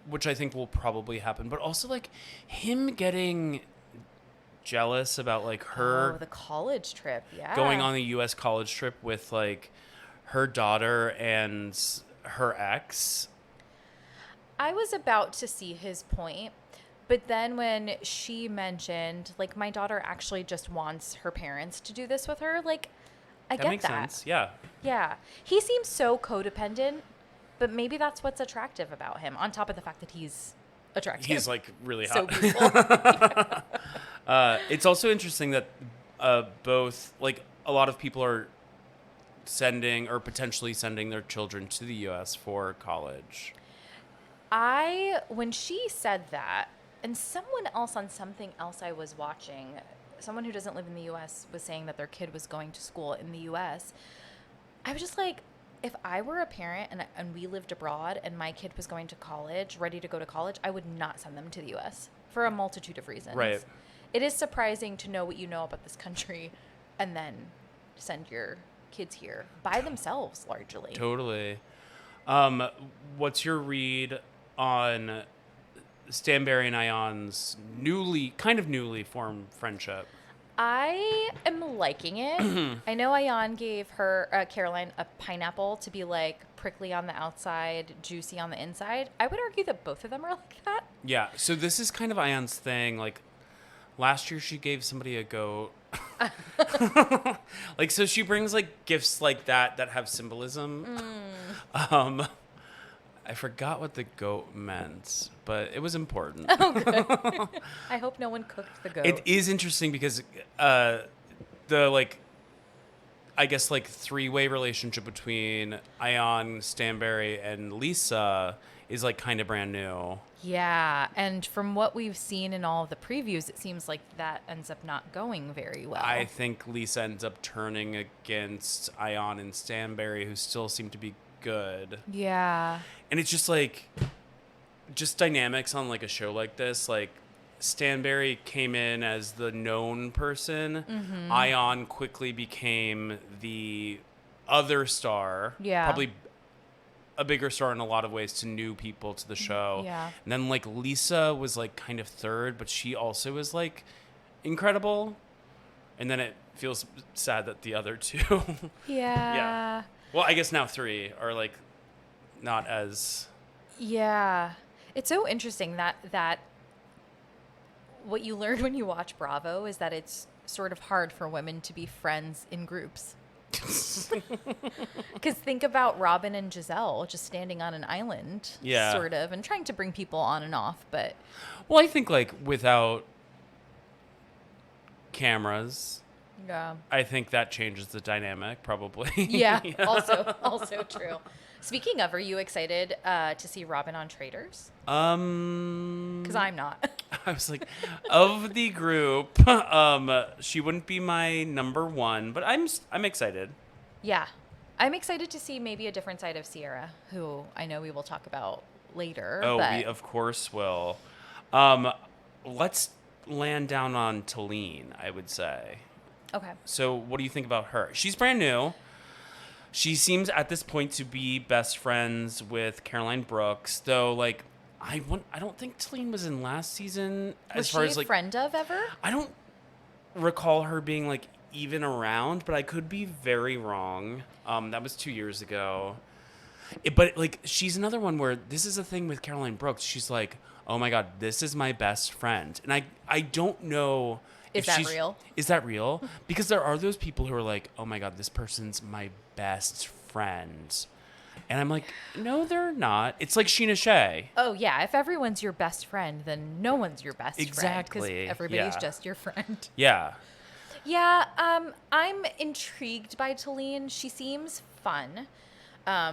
Which I think will probably happen, but also like him getting jealous about like Oh, her the college trip. Yeah. going on the US college trip with like her daughter and her ex. I was about to see his point, but then when she mentioned, like, my daughter actually just wants her parents to do this with her, like, I That get makes that. sense. Yeah. Yeah. He seems so codependent, but maybe that's what's attractive about him, on top of the fact that he's attractive. He's like really so hot. beautiful. It's also interesting that both, like, a lot of people are sending or potentially sending their children to the US for college. When she said that, and someone else on something else I was watching, someone who doesn't live in the US was saying that their kid was going to school in the US. I was just like, if I were a parent and we lived abroad and my kid was going to college, ready to go to college, I would not send them to the US for a multitude of reasons. Right. It is surprising to know what you know about this country and then send your kids here by themselves largely. Totally. What's your read on Stanberry and Ion's kind of newly formed friendship? I am liking it. I know Ayan gave her, Caroline, a pineapple to be like prickly on the outside, juicy on the inside. I would argue that both of them are like that. Yeah, so this is kind of Ion's thing. Like, last year she gave somebody a goat. Like, so she brings, like, gifts like that have symbolism. I forgot what the goat meant, but it was important. I hope no one cooked the goat. It is interesting because the, like, I guess, like, three-way relationship between Ion, Stanberry, and Lisa is, like, kind of brand new. Yeah, and from what we've seen in all of the previews, it seems like that ends up not going very well. I think Lisa ends up turning against Ion and Stanberry, who still seem to be good. Yeah. And it's just, like, just dynamics on, like, a show like this. Like, Stanberry came in as the known person. Mm-hmm. Ion quickly became the other star. Yeah. Probably a bigger star in a lot of ways to new people to the show. Yeah. And then, like, Lisa was, like, kind of third, but she also was, like, incredible. And then it feels sad that the other two, Yeah. well, I guess now 3 are like not as. Yeah. It's so interesting that what you learn when you watch Bravo is that it's sort of hard for women to be friends in groups. Because think about Robin and Giselle just standing on an island, Yeah. sort of, and trying to bring people on and off. But Well, I think like without cameras, yeah, I think that changes the dynamic probably. yeah, also true. Speaking of, are you excited to see Robin on Traitors? Because I'm not. I was like, of the group, she wouldn't be my number 1, but I'm excited. Yeah, I'm excited to see maybe a different side of Sierra, who I know we will talk about later. Oh, but we of course will. Let's land down on Talene, I would say. okay. So, what do you think about her? She's brand new. She seems at this point to be best friends with Caroline Brooks, though. Like, I don't think Talene was in last season. Was as far she as a like, friend of ever? I don't recall her being like even around, but I could be very wrong. That was 2 years ago. But like, she's another one where this is a thing with Caroline Brooks. She's like, oh my God, this is my best friend. And I don't know. Is that real? Is that real? Because there are those people who are like, oh my God, this person's my best friend. And I'm like, no, they're not. It's like Sheena Shea. Oh yeah, if everyone's your best friend, then no one's your best friend. Exactly, Because everybody's yeah. just your friend. Yeah. Yeah, I'm intrigued by Talene. She seems fun.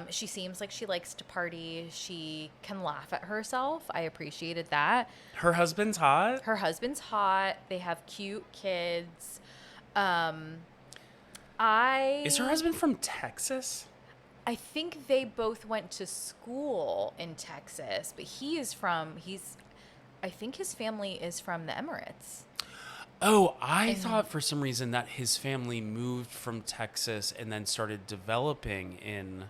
She seems like she likes to party. She can laugh at herself. I appreciated that. Her husband's hot. Her husband's hot. They have cute kids. Is her husband from Texas? I think they both went to school in Texas, but I think his family is from the Emirates. Oh, I thought for some reason that his family moved from Texas and then started developing in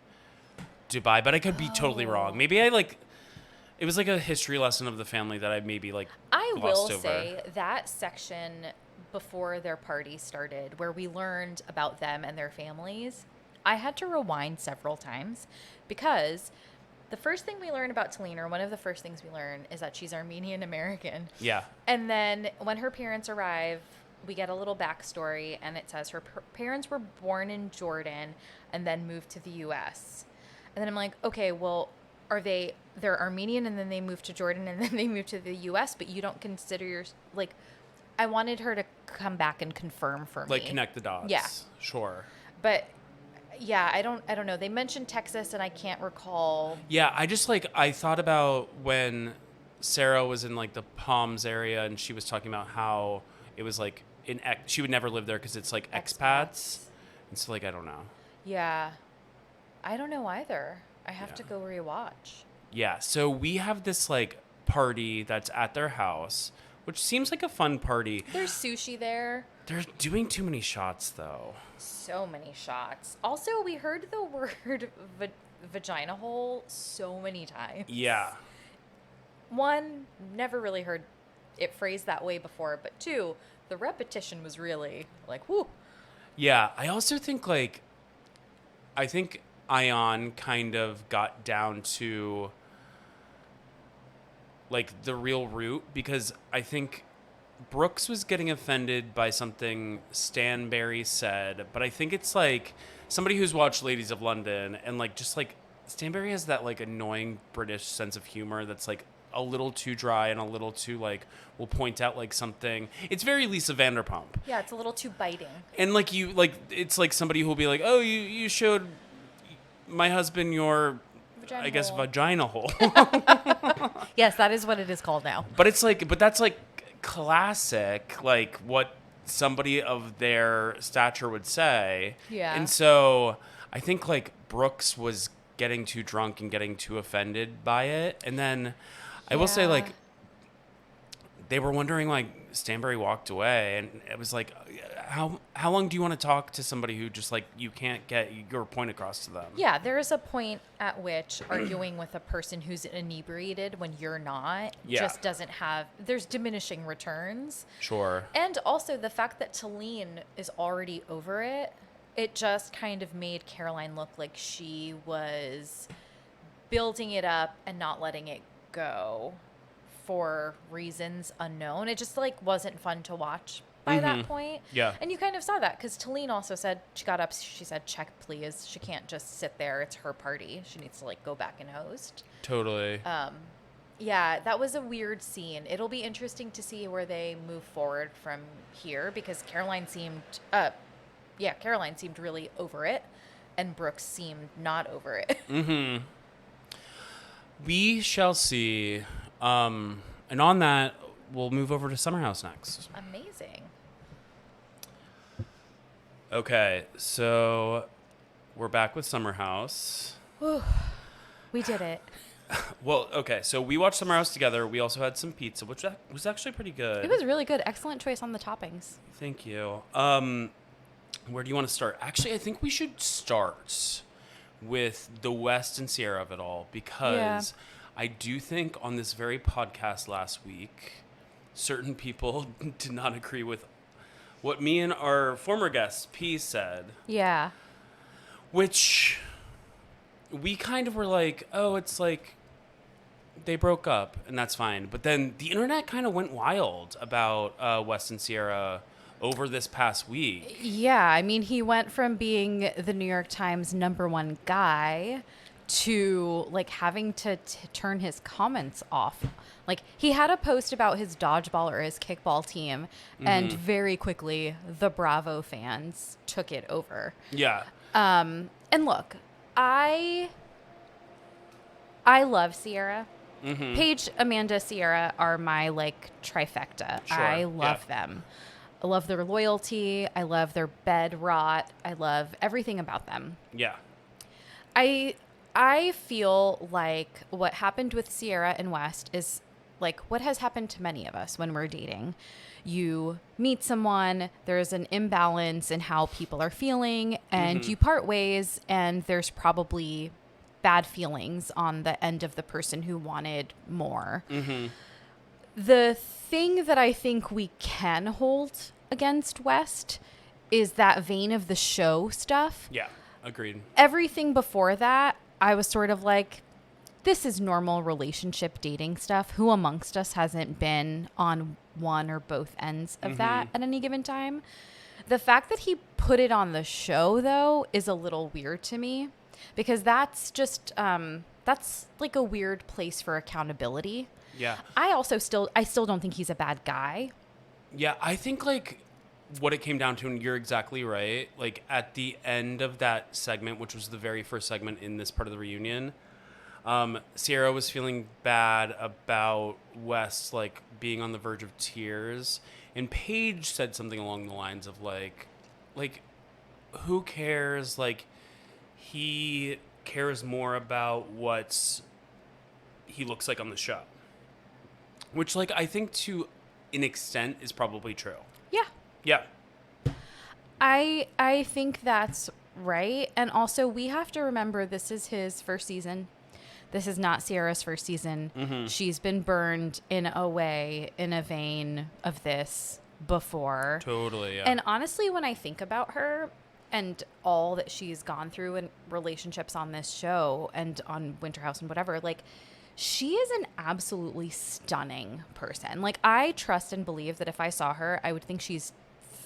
Dubai, but I could be totally wrong. Maybe it was like a history lesson of the family that I maybe like I glossed will over. say that section before their party started, where we learned about them and their families, I had to rewind several times because the first thing we learn about Talene, or one of the first things we learn, is that she's Armenian American. Yeah. And then when her parents arrive, we get a little backstory, and it says her parents were born in Jordan and then moved to the U.S. And then I'm like, okay, well, they're Armenian and then they moved to Jordan and then they moved to the U.S., but you don't consider I wanted her to come back and confirm for me. Like connect the dots. Yeah. Sure. But yeah, I don't know. They mentioned Texas and I can't recall. Yeah, I thought about when Sarah was in like the Palms area and she was talking about how it was like she would never live there because it's like expats. And so like, I don't know. Yeah. I don't know either. I have to go rewatch. Yeah, so we have this like party that's at their house, which seems like a fun party. There's sushi there. They're doing too many shots though. So many shots. Also, we heard the word vagina hole so many times. Yeah. One, never really heard it phrased that way before, but two, the repetition was really like, whoo. Yeah, I also think I think Ion kind of got down to like the real root, because I think Brooks was getting offended by something Stanberry said, but I think it's like somebody who's watched Ladies of London and like just like Stanberry has that like annoying British sense of humor that's like a little too dry and a little too like will point out like something. It's very Lisa Vanderpump. Yeah, it's a little too biting. And like it's like somebody who will be like, oh, you showed my husband your Vagina I guess hole. vagina hole. Yes, that is what it is called now. But that's like classic, like what somebody of their stature would say. Yeah. And so I think like Brooks was getting too drunk and getting too offended by it. And then I will say like they were wondering, like, Stanbury walked away, and it was like, how long do you want to talk to somebody who just, like, you can't get your point across to them? Yeah, there is a point at which arguing with a person who's inebriated when you're not just doesn't have, there's diminishing returns. Sure. And also the fact that Talene is already over it, it just kind of made Caroline look like she was building it up and not letting it go for reasons unknown. It just like wasn't fun to watch by that point. Yeah. And you kind of saw that because Talene also said, she got up, she said, check please. She can't just sit there. It's her party. She needs to like go back and host. Totally. Yeah, that was a weird scene. It'll be interesting to see where they move forward from here because Caroline seemed really over it and Brooks seemed not over it. Mm-hmm. We shall see. And on that, we'll move over to Summer House next. Amazing. Okay, so we're back with Summer House. Whew. We did it. Well, okay, so we watched Summer House together. We also had some pizza, which was actually pretty good. It was really good. Excellent choice on the toppings. Thank you. Where do you want to start? Actually, I think we should start with the West and Sierra of it all because I do think on this very podcast last week, certain people did not agree with what me and our former guest, P, said. Yeah. Which we kind of were like, oh, it's like they broke up and that's fine. But then the internet kind of went wild about West and Sierra over this past week. Yeah, I mean, he went from being the New York Times #1 guy to like having to turn his comments off. Like he had a post about his dodgeball or his kickball team, and very quickly the Bravo fans took it over. Yeah. And look, I love Sierra. Paige, Amanda, Sierra are my like trifecta. Sure. I love them. I love their loyalty. I love their bed rot. I love everything about them. Yeah. I feel like what happened with Sierra and West is like what has happened to many of us when we're dating. You meet someone, there's an imbalance in how people are feeling, and you part ways, and there's probably bad feelings on the end of the person who wanted more. The thing that I think we can hold against West is that vein of the show stuff. Yeah. Agreed. Everything before that, I was sort of like, this is normal relationship dating stuff. Who amongst us hasn't been on one or both ends of that at any given time? The fact that he put it on the show, though, is a little weird to me because that's just, that's like a weird place for accountability. Yeah. I still don't think he's a bad guy. Yeah, I think like what it came down to, and you're exactly right, like at the end of that segment, which was the very first segment in this part of the reunion, Sierra was feeling bad about West like being on the verge of tears, and Paige said something along the lines of like who cares, like he cares more about what he looks like on the show, which like I think to an extent is probably true. Yeah. Yeah. I think that's right. And also we have to remember this is his first season. This is not Sierra's first season. She's been burned in a way, in a vein of this before. Totally, yeah. And honestly, when I think about her and all that she's gone through in relationships on this show and on Winter House and whatever, like, she is an absolutely stunning person. Like, I trust and believe that if I saw her, I would think she's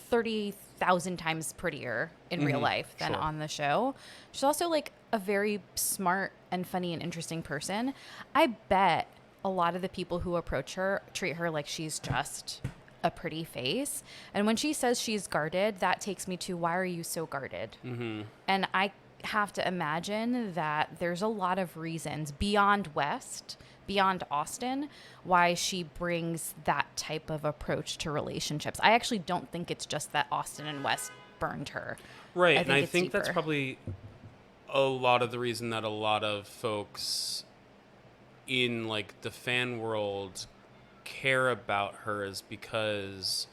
30,000 times prettier in real life than on the show. She's also like a very smart and funny and interesting person. I bet a lot of the people who approach her treat her like she's just a pretty face. And when she says she's guarded, that takes me to, why are you so guarded? And I have to imagine that there's a lot of reasons beyond West, beyond Austin, why she brings that type of approach to relationships. I actually don't think it's just that Austin and West burned her. Right. And I think deeper. that's probably a lot of the reason that a lot of folks in like the fan world care about her is because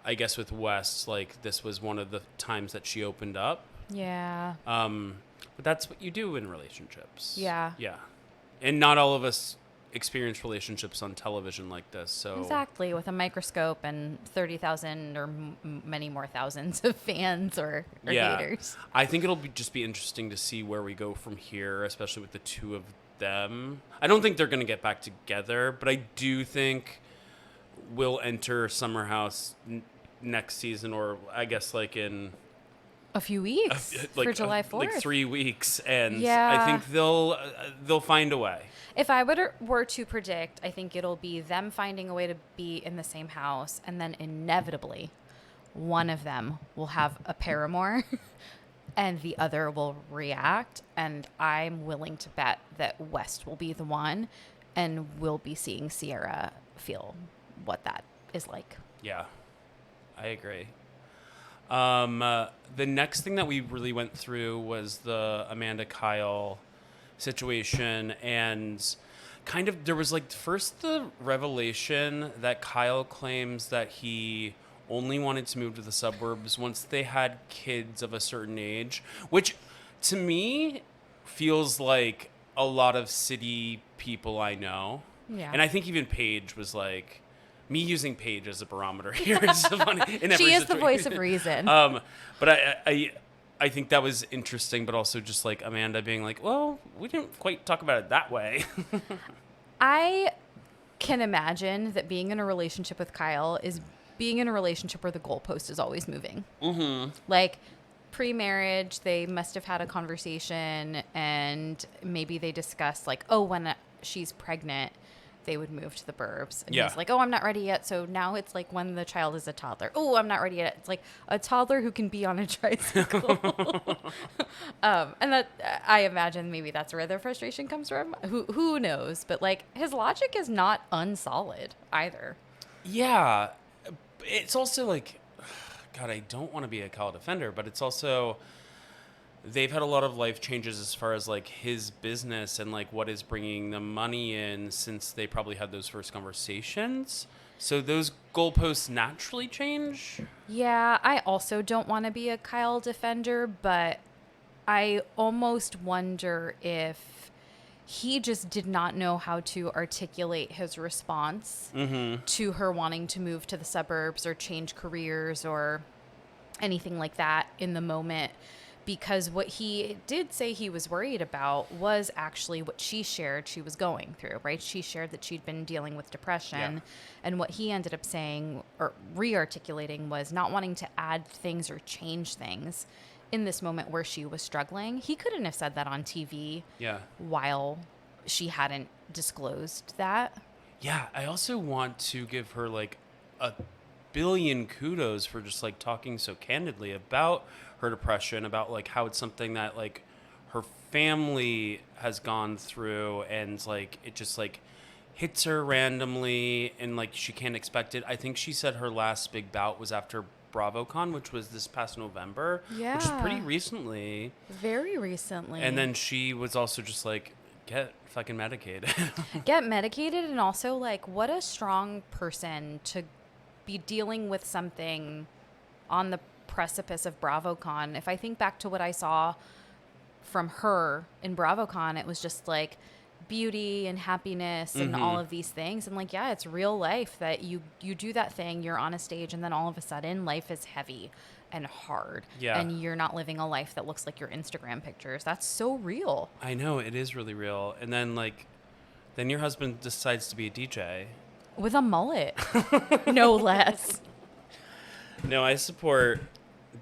I guess with West, like, this was one of the times that she opened up. Yeah. But that's what you do in relationships. Yeah. Yeah. And not all of us experience relationships on television like this. So Exactly, with a microscope and 30,000 or many more thousands of fans or haters. I think it'll just be interesting to see where we go from here, especially with the two of them. I don't think they're going to get back together, but I do think we'll enter Summer House next season, or I guess like in A few weeks for July 4th. like 3 weeks, and Yeah. I think they'll find a way. If I were to predict, I think it'll be them finding a way to be in the same house, and then inevitably, one of them will have a paramour, and the other will react. And I'm willing to bet that West will be the one, and we'll be seeing Sierra feel what that is like. Yeah, I agree. The next thing that we really went through was the Amanda Kyle situation, and kind of there was like first the revelation that Kyle claims that he only wanted to move to the suburbs once they had kids of a certain age, which to me feels like a lot of city people I know. Yeah. And I think even Paige was like, me using Paige as a barometer here is funny. In every She is the situation. voice of reason. But I think that was interesting, but also just like Amanda being like, well, we didn't quite talk about it that way. I can imagine that being in a relationship with Kyle is being in a relationship where the goalpost is always moving. Mm-hmm. Like pre-marriage, they must have had a conversation, and maybe they discussed like, oh, when she's pregnant, they would move to the burbs. And he's like, oh, I'm not ready yet. So now it's like when the child is a toddler. Oh, I'm not ready yet. It's like a toddler who can be on a tricycle. And that I imagine maybe that's where their frustration comes from. Who knows? But like his logic is not unsolid either. Yeah. It's also like, God, I don't want to be a Kyle defender, but it's also, they've had a lot of life changes as far as like his business and like what is bringing the money in since they probably had those first conversations. So those goalposts naturally change. Yeah, I also don't want to be a Kyle defender, but I almost wonder if he just did not know how to articulate his response to her wanting to move to the suburbs or change careers or anything like that in the moment. Because what he did say he was worried about was actually what she shared she was going through, right? She shared that she'd been dealing with depression. Yeah. And what he ended up saying or re-articulating was not wanting to add things or change things in this moment where she was struggling. He couldn't have said that on TV while she hadn't disclosed that. Yeah, I also want to give her like a billion kudos for just like talking so candidly about her depression, about like how it's something that like her family has gone through, and like it just like hits her randomly and like she can't expect it. I think she said her last big bout was after BravoCon, which was this past November, which is pretty recently. Very recently. And then she was also just like, get fucking medicated. Get medicated, and also like what a strong person to be dealing with something on the precipice of BravoCon. If I think back to what I saw from her in BravoCon, it was just like beauty and happiness and all of these things. And like, yeah, it's real life that you do that thing, you're on a stage, and then all of a sudden life is heavy and hard. Yeah. And you're not living a life that looks like your Instagram pictures. That's so real. I know, it is really real. And then like, then your husband decides to be a DJ. With a mullet, no less. No, I support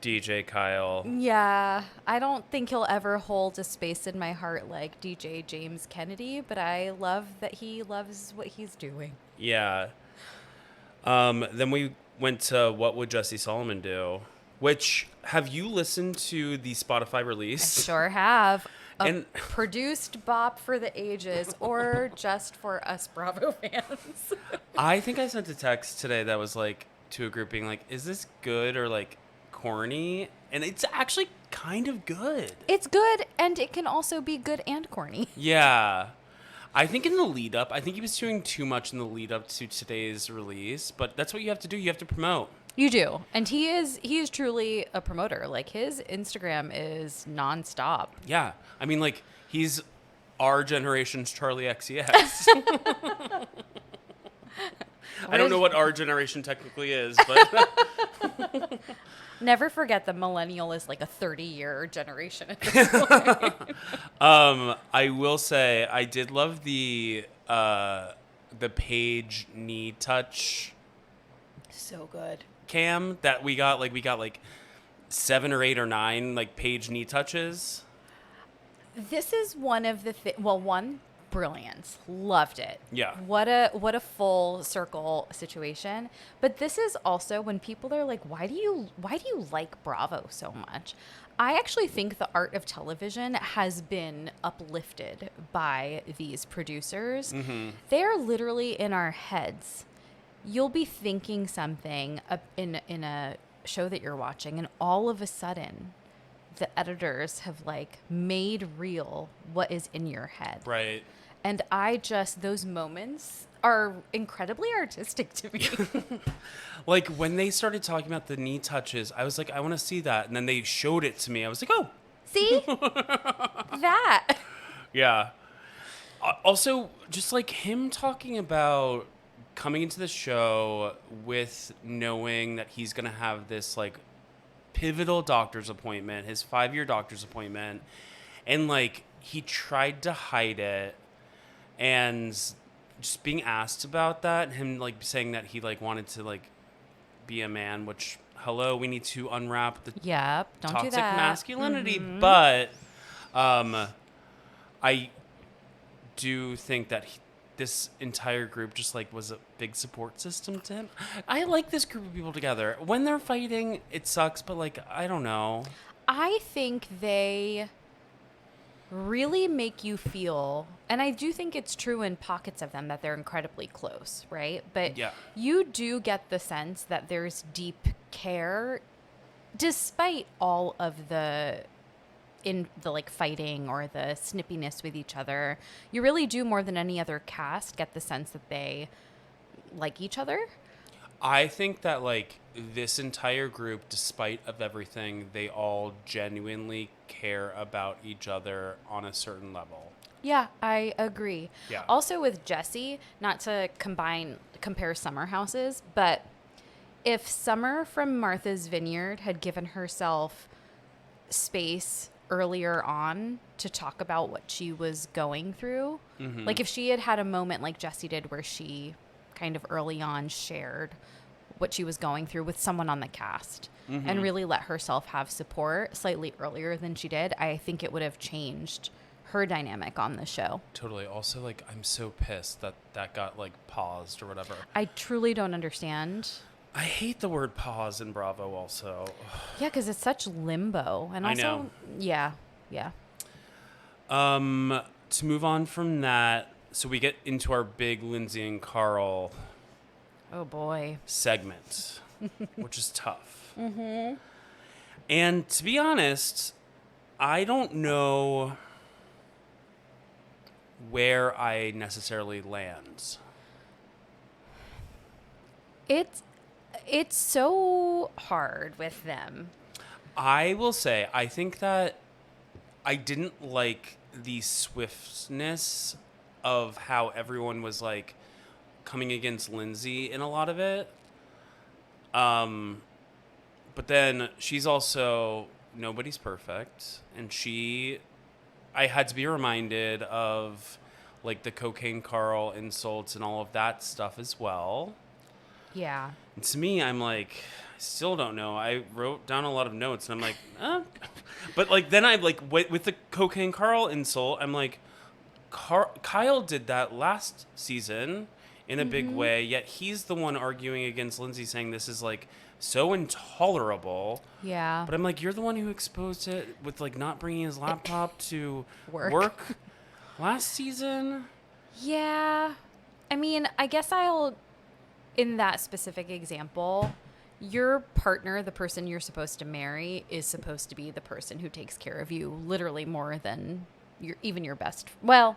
DJ Kyle. Yeah, I don't think he'll ever hold a space in my heart like DJ James Kennedy, but I love that he loves what he's doing. Yeah. Then we went to What Would Jesse Solomon Do? Which, have you listened to the Spotify release? I sure have. And Produced bop for the ages, or just for us Bravo fans. I think I sent a text today that was like to a group being like, is this good or like corny? And it's actually kind of good. It's good, and it can also be good and corny. Yeah. I think in the lead up, I think he was doing too much in the lead up to today's release, but that's what you have to do. You have to promote. You do. And he is truly a promoter. Like, his Instagram is nonstop. Yeah. I mean, like, he's our generation's Charlie XCX. I don't know what our generation technically is, but Never forget the millennial is like a 30-year generation. I will say I did love the Paige knee touch So good. cam that we got. Like, we got like 7 or 8 or 9 like Paige knee touches. This is one of the one, brilliance, loved it. Yeah. What a full circle situation. But this is also when people are like, why do you like Bravo so much? I actually think the art of television has been uplifted by these producers. They're literally in our heads. You'll be thinking something in a show that you're watching, and all of a sudden the editors have like made real what is in your head. Right. And those moments are incredibly artistic to me. Like, when they started talking about the knee touches, I was like, I want to see that. And then they showed it to me. I was like, oh. See? That. Yeah. Also, just like him talking about coming into the show with knowing that he's going to have this like pivotal doctor's appointment, his 5-year doctor's appointment. And like, he tried to hide it. And just being asked about that, him like saying that he like wanted to like be a man, which, hello, we need to unwrap the Yep. Don't do toxic that. masculinity. But I do think that this entire group just like was a big support system to him. I like this group of people together. When they're fighting, it sucks, but like, I don't know. I think they really make you feel, and I do think it's true in pockets of them, that they're incredibly close, right? But Yeah. you do get the sense that there's deep care despite all of the like fighting or the snippiness with each other. You really do, more than any other cast, get the sense that they like each other. I think that like this entire group, despite of everything, they all genuinely care about each other on a certain level. Yeah, I agree. Yeah. Also with Jessie, not to compare summer houses, but if Summer from Martha's Vineyard had given herself space earlier on to talk about what she was going through, like if she had had a moment like Jessie did where she kind of early on shared what she was going through with someone on the cast and really let herself have support slightly earlier than she did, I think it would have changed her dynamic on the show. Totally. Also, like, I'm so pissed that that got like paused or whatever. I truly don't understand. I hate the word pause in Bravo also. Yeah, because it's such limbo. And I also, know. Yeah. To move on from that, so we get into our big Lindsay and Carl Oh, boy. segment, which is tough. And to be honest, I don't know where I necessarily land. It's so hard with them. I will say, I think that I didn't like the swiftness of how everyone was like coming against Lindsay in a lot of it. But then she's also, nobody's perfect. And I had to be reminded of like the cocaine Carl insults and all of that stuff as well. Yeah. And to me, I'm like, I still don't know. I wrote down a lot of notes, and I'm like, But like then I'm like, with the cocaine Carl insult, I'm like, Kyle did that last season in a big way, yet he's the one arguing against Lindsay, saying this is like so intolerable. Yeah. But I'm like, you're the one who exposed it with like not bringing his laptop to Work. last season. Yeah. I mean, I guess in that specific example, your partner, the person you're supposed to marry, is supposed to be the person who takes care of you literally more than even your best. Well,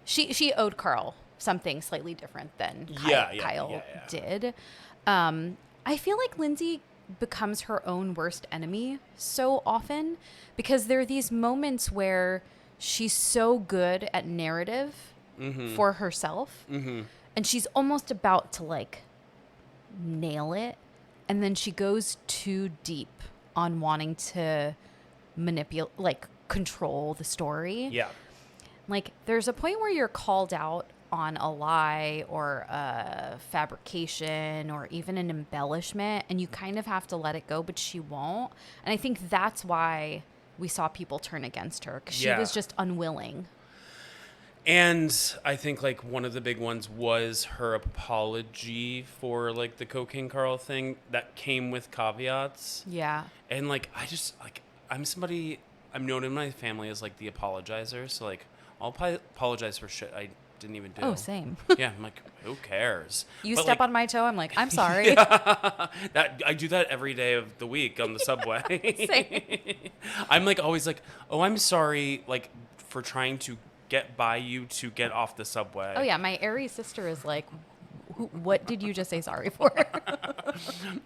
she owed Carl something slightly different than Kyle did. I feel like Lindsay becomes her own worst enemy so often because there are these moments where she's so good at narrative for herself and she's almost about to like nail it, and then she goes too deep on wanting to manipulate, like control the story. Yeah. Like there's a point where you're called out on a lie or a fabrication or even an embellishment, and you kind of have to let it go, but she won't. And I think that's why we saw people turn against her, because she was just unwilling. And I think like one of the big ones was her apology for like the Cocaine Carl thing that came with caveats. Yeah. And like I just like I'm known in my family as like the apologizer, so like I'll apologize for shit I didn't even do. Oh, same. Yeah, I'm like, who cares? You But, step like, on my toe, I'm like, I'm sorry. that I do that every day of the week on the subway. Same. I'm like always like, oh, I'm sorry, like for trying to get by you to get off the subway. Oh yeah, my Aries sister is like, what did you just say sorry for?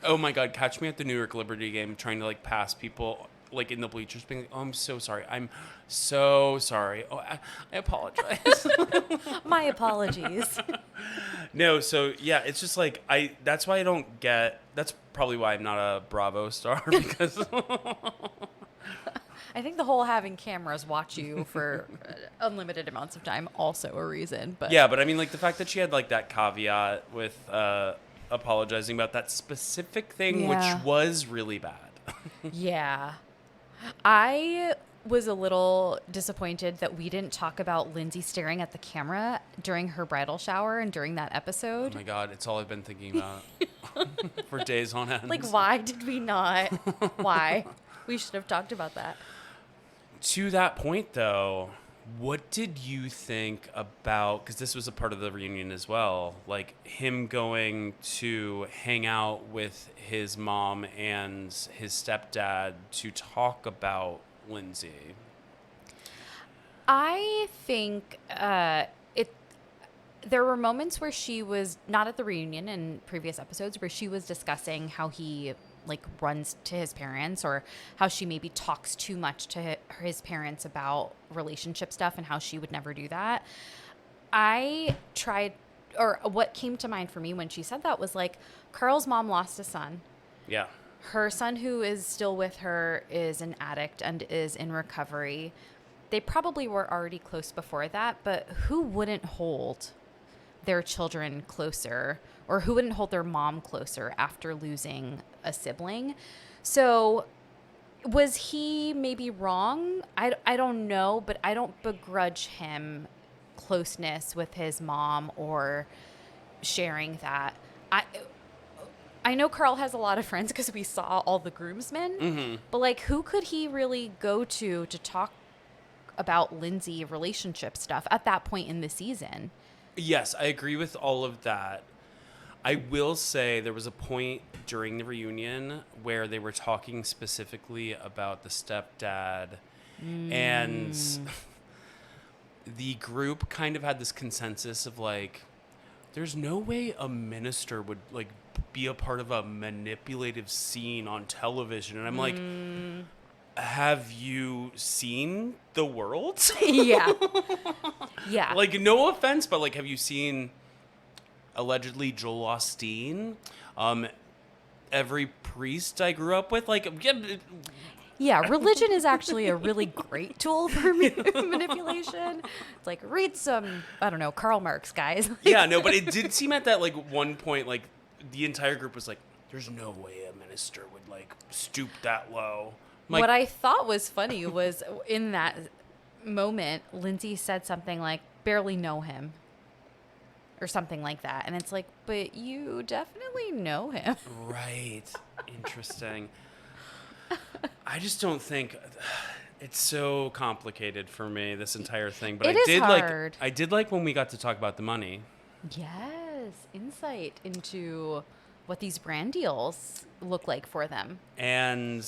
Oh my God, catch me at the New York Liberty game trying to like pass people like in the bleachers being like, oh, I'm so sorry. I'm so sorry. Oh, I apologize. My apologies. No, so yeah, it's just like that's why I don't get, that's probably why I'm not a Bravo star because I think the whole having cameras watch you for unlimited amounts of time also a reason. But yeah, but I mean like the fact that she had like that caveat with apologizing about that specific thing, Yeah. which was really bad. yeah. I was a little disappointed that we didn't talk about Lindsay staring at the camera during her bridal shower and during that episode. Oh my God, it's all I've been thinking about for days on end. Like, why did we not? Why? We should have talked about that. To that point, though, what did you think about, because this was a part of the reunion as well, like him going to hang out with his mom and his stepdad to talk about Lindsay? I think there were moments where she was not at the reunion in previous episodes where she was discussing how he like runs to his parents, or how she maybe talks too much to his parents about relationship stuff and how she would never do that. I tried, or what came to mind for me when she said that was like, Carl's mom lost a son. Yeah. Her son, who is still with her, is an addict and is in recovery. They probably were already close before that, but who wouldn't hold their children closer, or who wouldn't hold their mom closer after losing a sibling? So was he maybe wrong? I don't know, but I don't begrudge him closeness with his mom or sharing that. I know Carl has a lot of friends because we saw all the groomsmen, but like, who could he really go to talk about Lindsay relationship stuff at that point in the season? Yes, I agree with all of that. I will say there was a point during the reunion where they were talking specifically about the stepdad, and the group kind of had this consensus of like, there's no way a minister would like be a part of a manipulative scene on television. And I'm like, have you seen the world? Yeah. Yeah. Like, no offense, but like, have you seen allegedly Joel Osteen? Every priest I grew up with, like, Yeah, religion is actually a really great tool for manipulation. It's like, read some, I don't know, Karl Marx, guys. yeah, no, but it did seem at that like one point, like the entire group was like, there's no way a minister would like stoop that low. Like, What I thought was funny was in that moment, Lindsay said something like, barely know him, or something like that. And it's like, but you definitely know him. right. Interesting. I just don't think it's so complicated for me, this entire thing. But It I is did hard. I did like when we got to talk about the money. Yes, insight into what these brand deals look like for them. And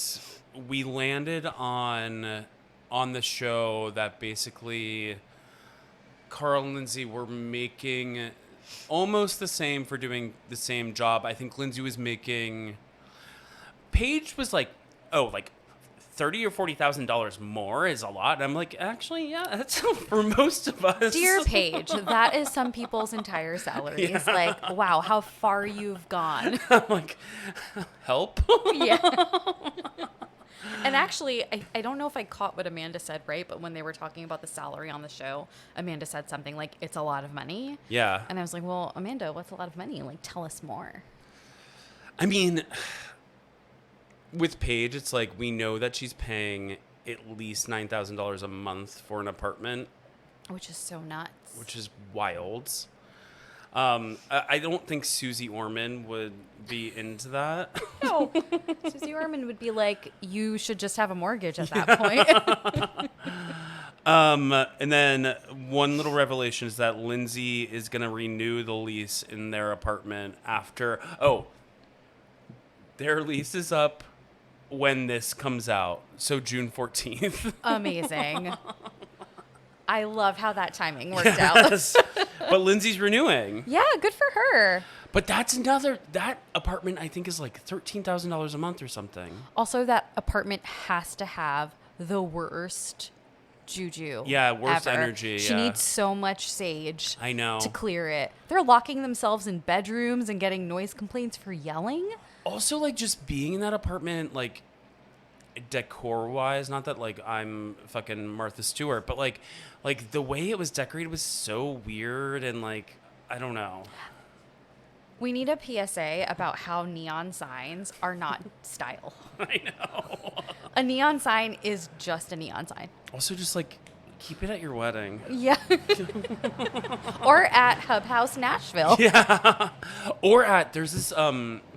we landed on the show that basically Carl and Lindsay were making almost the same for doing the same job. I think Lindsay was making. Paige was like, oh, like $30,000 or $40,000 more is a lot. And I'm like, actually, yeah, that's for most of us. Dear Paige, that is some people's entire salaries. Yeah. Like, wow, how far you've gone. I'm like, help. Yeah. And actually, I don't know if I caught what Amanda said, right? But when they were talking about the salary on the show, Amanda said something like, it's a lot of money. Yeah. And I was like, well, Amanda, what's a lot of money? Like, tell us more. I mean, with Paige, it's like we know that she's paying at least $9,000 a month for an apartment. Which is so nuts. Which is wild. I don't think Susie Orman would be into that. No. Susie Orman would be like, you should just have a mortgage at that point. And then one little revelation is that Lindsay is going to renew the lease in their apartment after... Oh, their lease is up when this comes out. So June 14th. Amazing. I love how that timing worked out. But Lindsay's renewing. Yeah, good for her. But that apartment I think is like $13,000 a month or something. Also, that apartment has to have the worst juju. Yeah, worst ever. energy. She yeah. needs so much sage. I know. To clear it. They're locking themselves in bedrooms and getting noise complaints for yelling. Also, like, just being in that apartment, like, decor-wise, not that, like, I'm fucking Martha Stewart, but, like the way it was decorated was so weird and, like, I don't know. We need a PSA about how neon signs are not style. I know. A neon sign is just a neon sign. Also, just, like, keep it at your wedding. Yeah. Or at Hub House Nashville. Yeah. Or there's this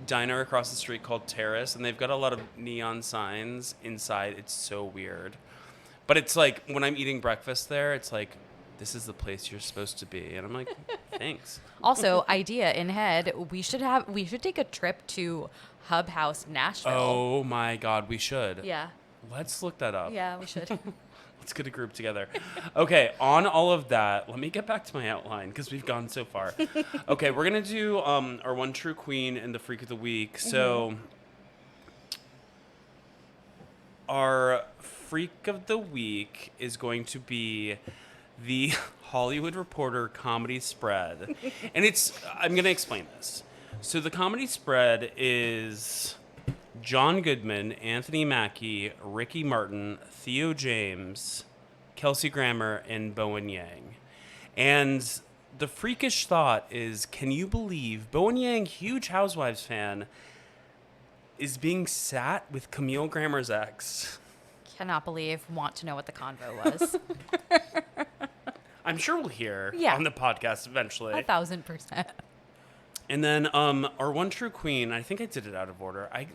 diner across the street called Terrace, and they've got a lot of neon signs inside. It's so weird. But it's like, when I'm eating breakfast there, it's like, this is the place you're supposed to be. And I'm like, thanks. Also, idea in head, we should take a trip to Hub House Nashville. Oh my God, we should. Yeah. Let's look that up. Yeah, we should. Let's get a group together. Okay, on all of that, let me get back to my outline because we've gone so far. Okay, we're going to do our one true queen and the freak of the week. So our freak of the week is going to be the Hollywood Reporter comedy spread. And I'm going to explain this. So the comedy spread is John Goodman, Anthony Mackie, Ricky Martin, Theo James, Kelsey Grammer, and Bowen Yang. And the freakish thought is, can you believe Bowen Yang, huge Housewives fan, is being sat with Camille Grammer's ex? Cannot believe, want to know what the convo was. I'm sure we'll hear Yeah. on the podcast eventually. 1,000%. And then our one true queen, I think I did it out of order. I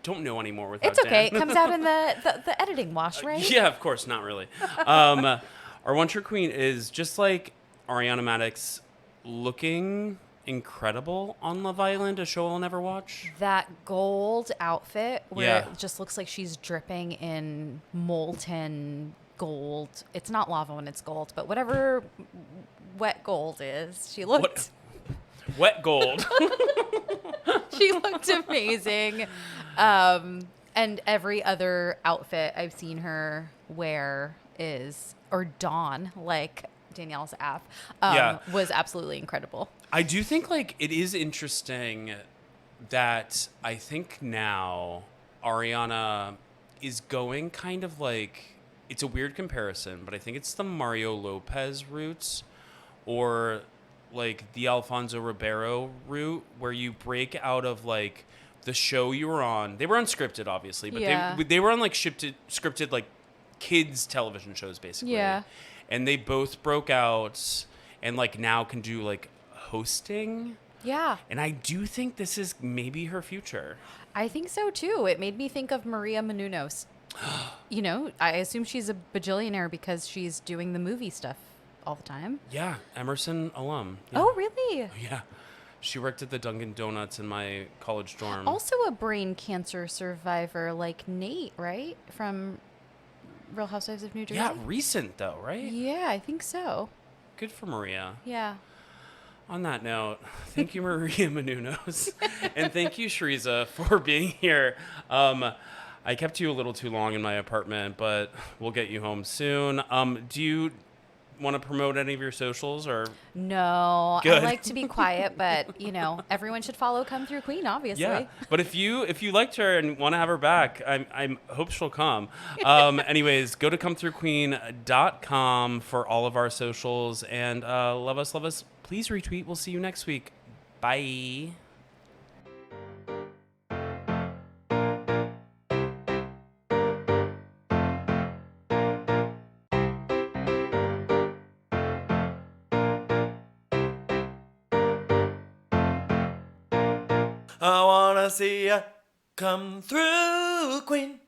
don't know anymore without It's okay. Dan. It comes out in the editing wash, right? Yeah, of course, not really. Our one true queen is just like Ariana Madix, looking incredible on Love Island, a show I'll never watch. That gold outfit where Yeah. it just looks like she's dripping in molten gold. It's not lava when it's gold, but whatever wet gold is, she looked... Wet gold. She looked amazing. And every other outfit I've seen her wear or don, like Danielle's app, was absolutely incredible. I do think, like, it is interesting that I think now Ariana is going kind of like, it's a weird comparison, but I think it's the Mario Lopez route or like the Alfonso Ribeiro route, where you break out of like the show you were on. They were unscripted, obviously, but Yeah. they were on like scripted like kids television shows, basically. Yeah. And they both broke out and like now can do like hosting. Yeah, And I do think this is maybe her future. I think so too. It made me think of Maria Menounos. You know, I assume she's a bajillionaire because she's doing the movie stuff all the time. Yeah, Emerson alum. Yeah. Oh, really? Yeah. She worked at the Dunkin' Donuts in my college dorm. Also a brain cancer survivor like Nate, right? From Real Housewives of New Jersey? Yeah, recent though, right? Yeah, I think so. Good for Maria. Yeah. On that note, thank you, Maria Menounos. And thank you, Shareeza, for being here. I kept you a little too long in my apartment, but we'll get you home soon. Do you want to promote any of your socials or? No, Good. I like to be quiet, but everyone should follow Come Through Queen, obviously. Yeah, but if you liked her and want to have her back, I hope she'll come. Anyways, go to comethroughqueen.com for all of our socials and love us, love us. Please retweet. We'll see you next week. Bye. I wanna see ya come through, Queen.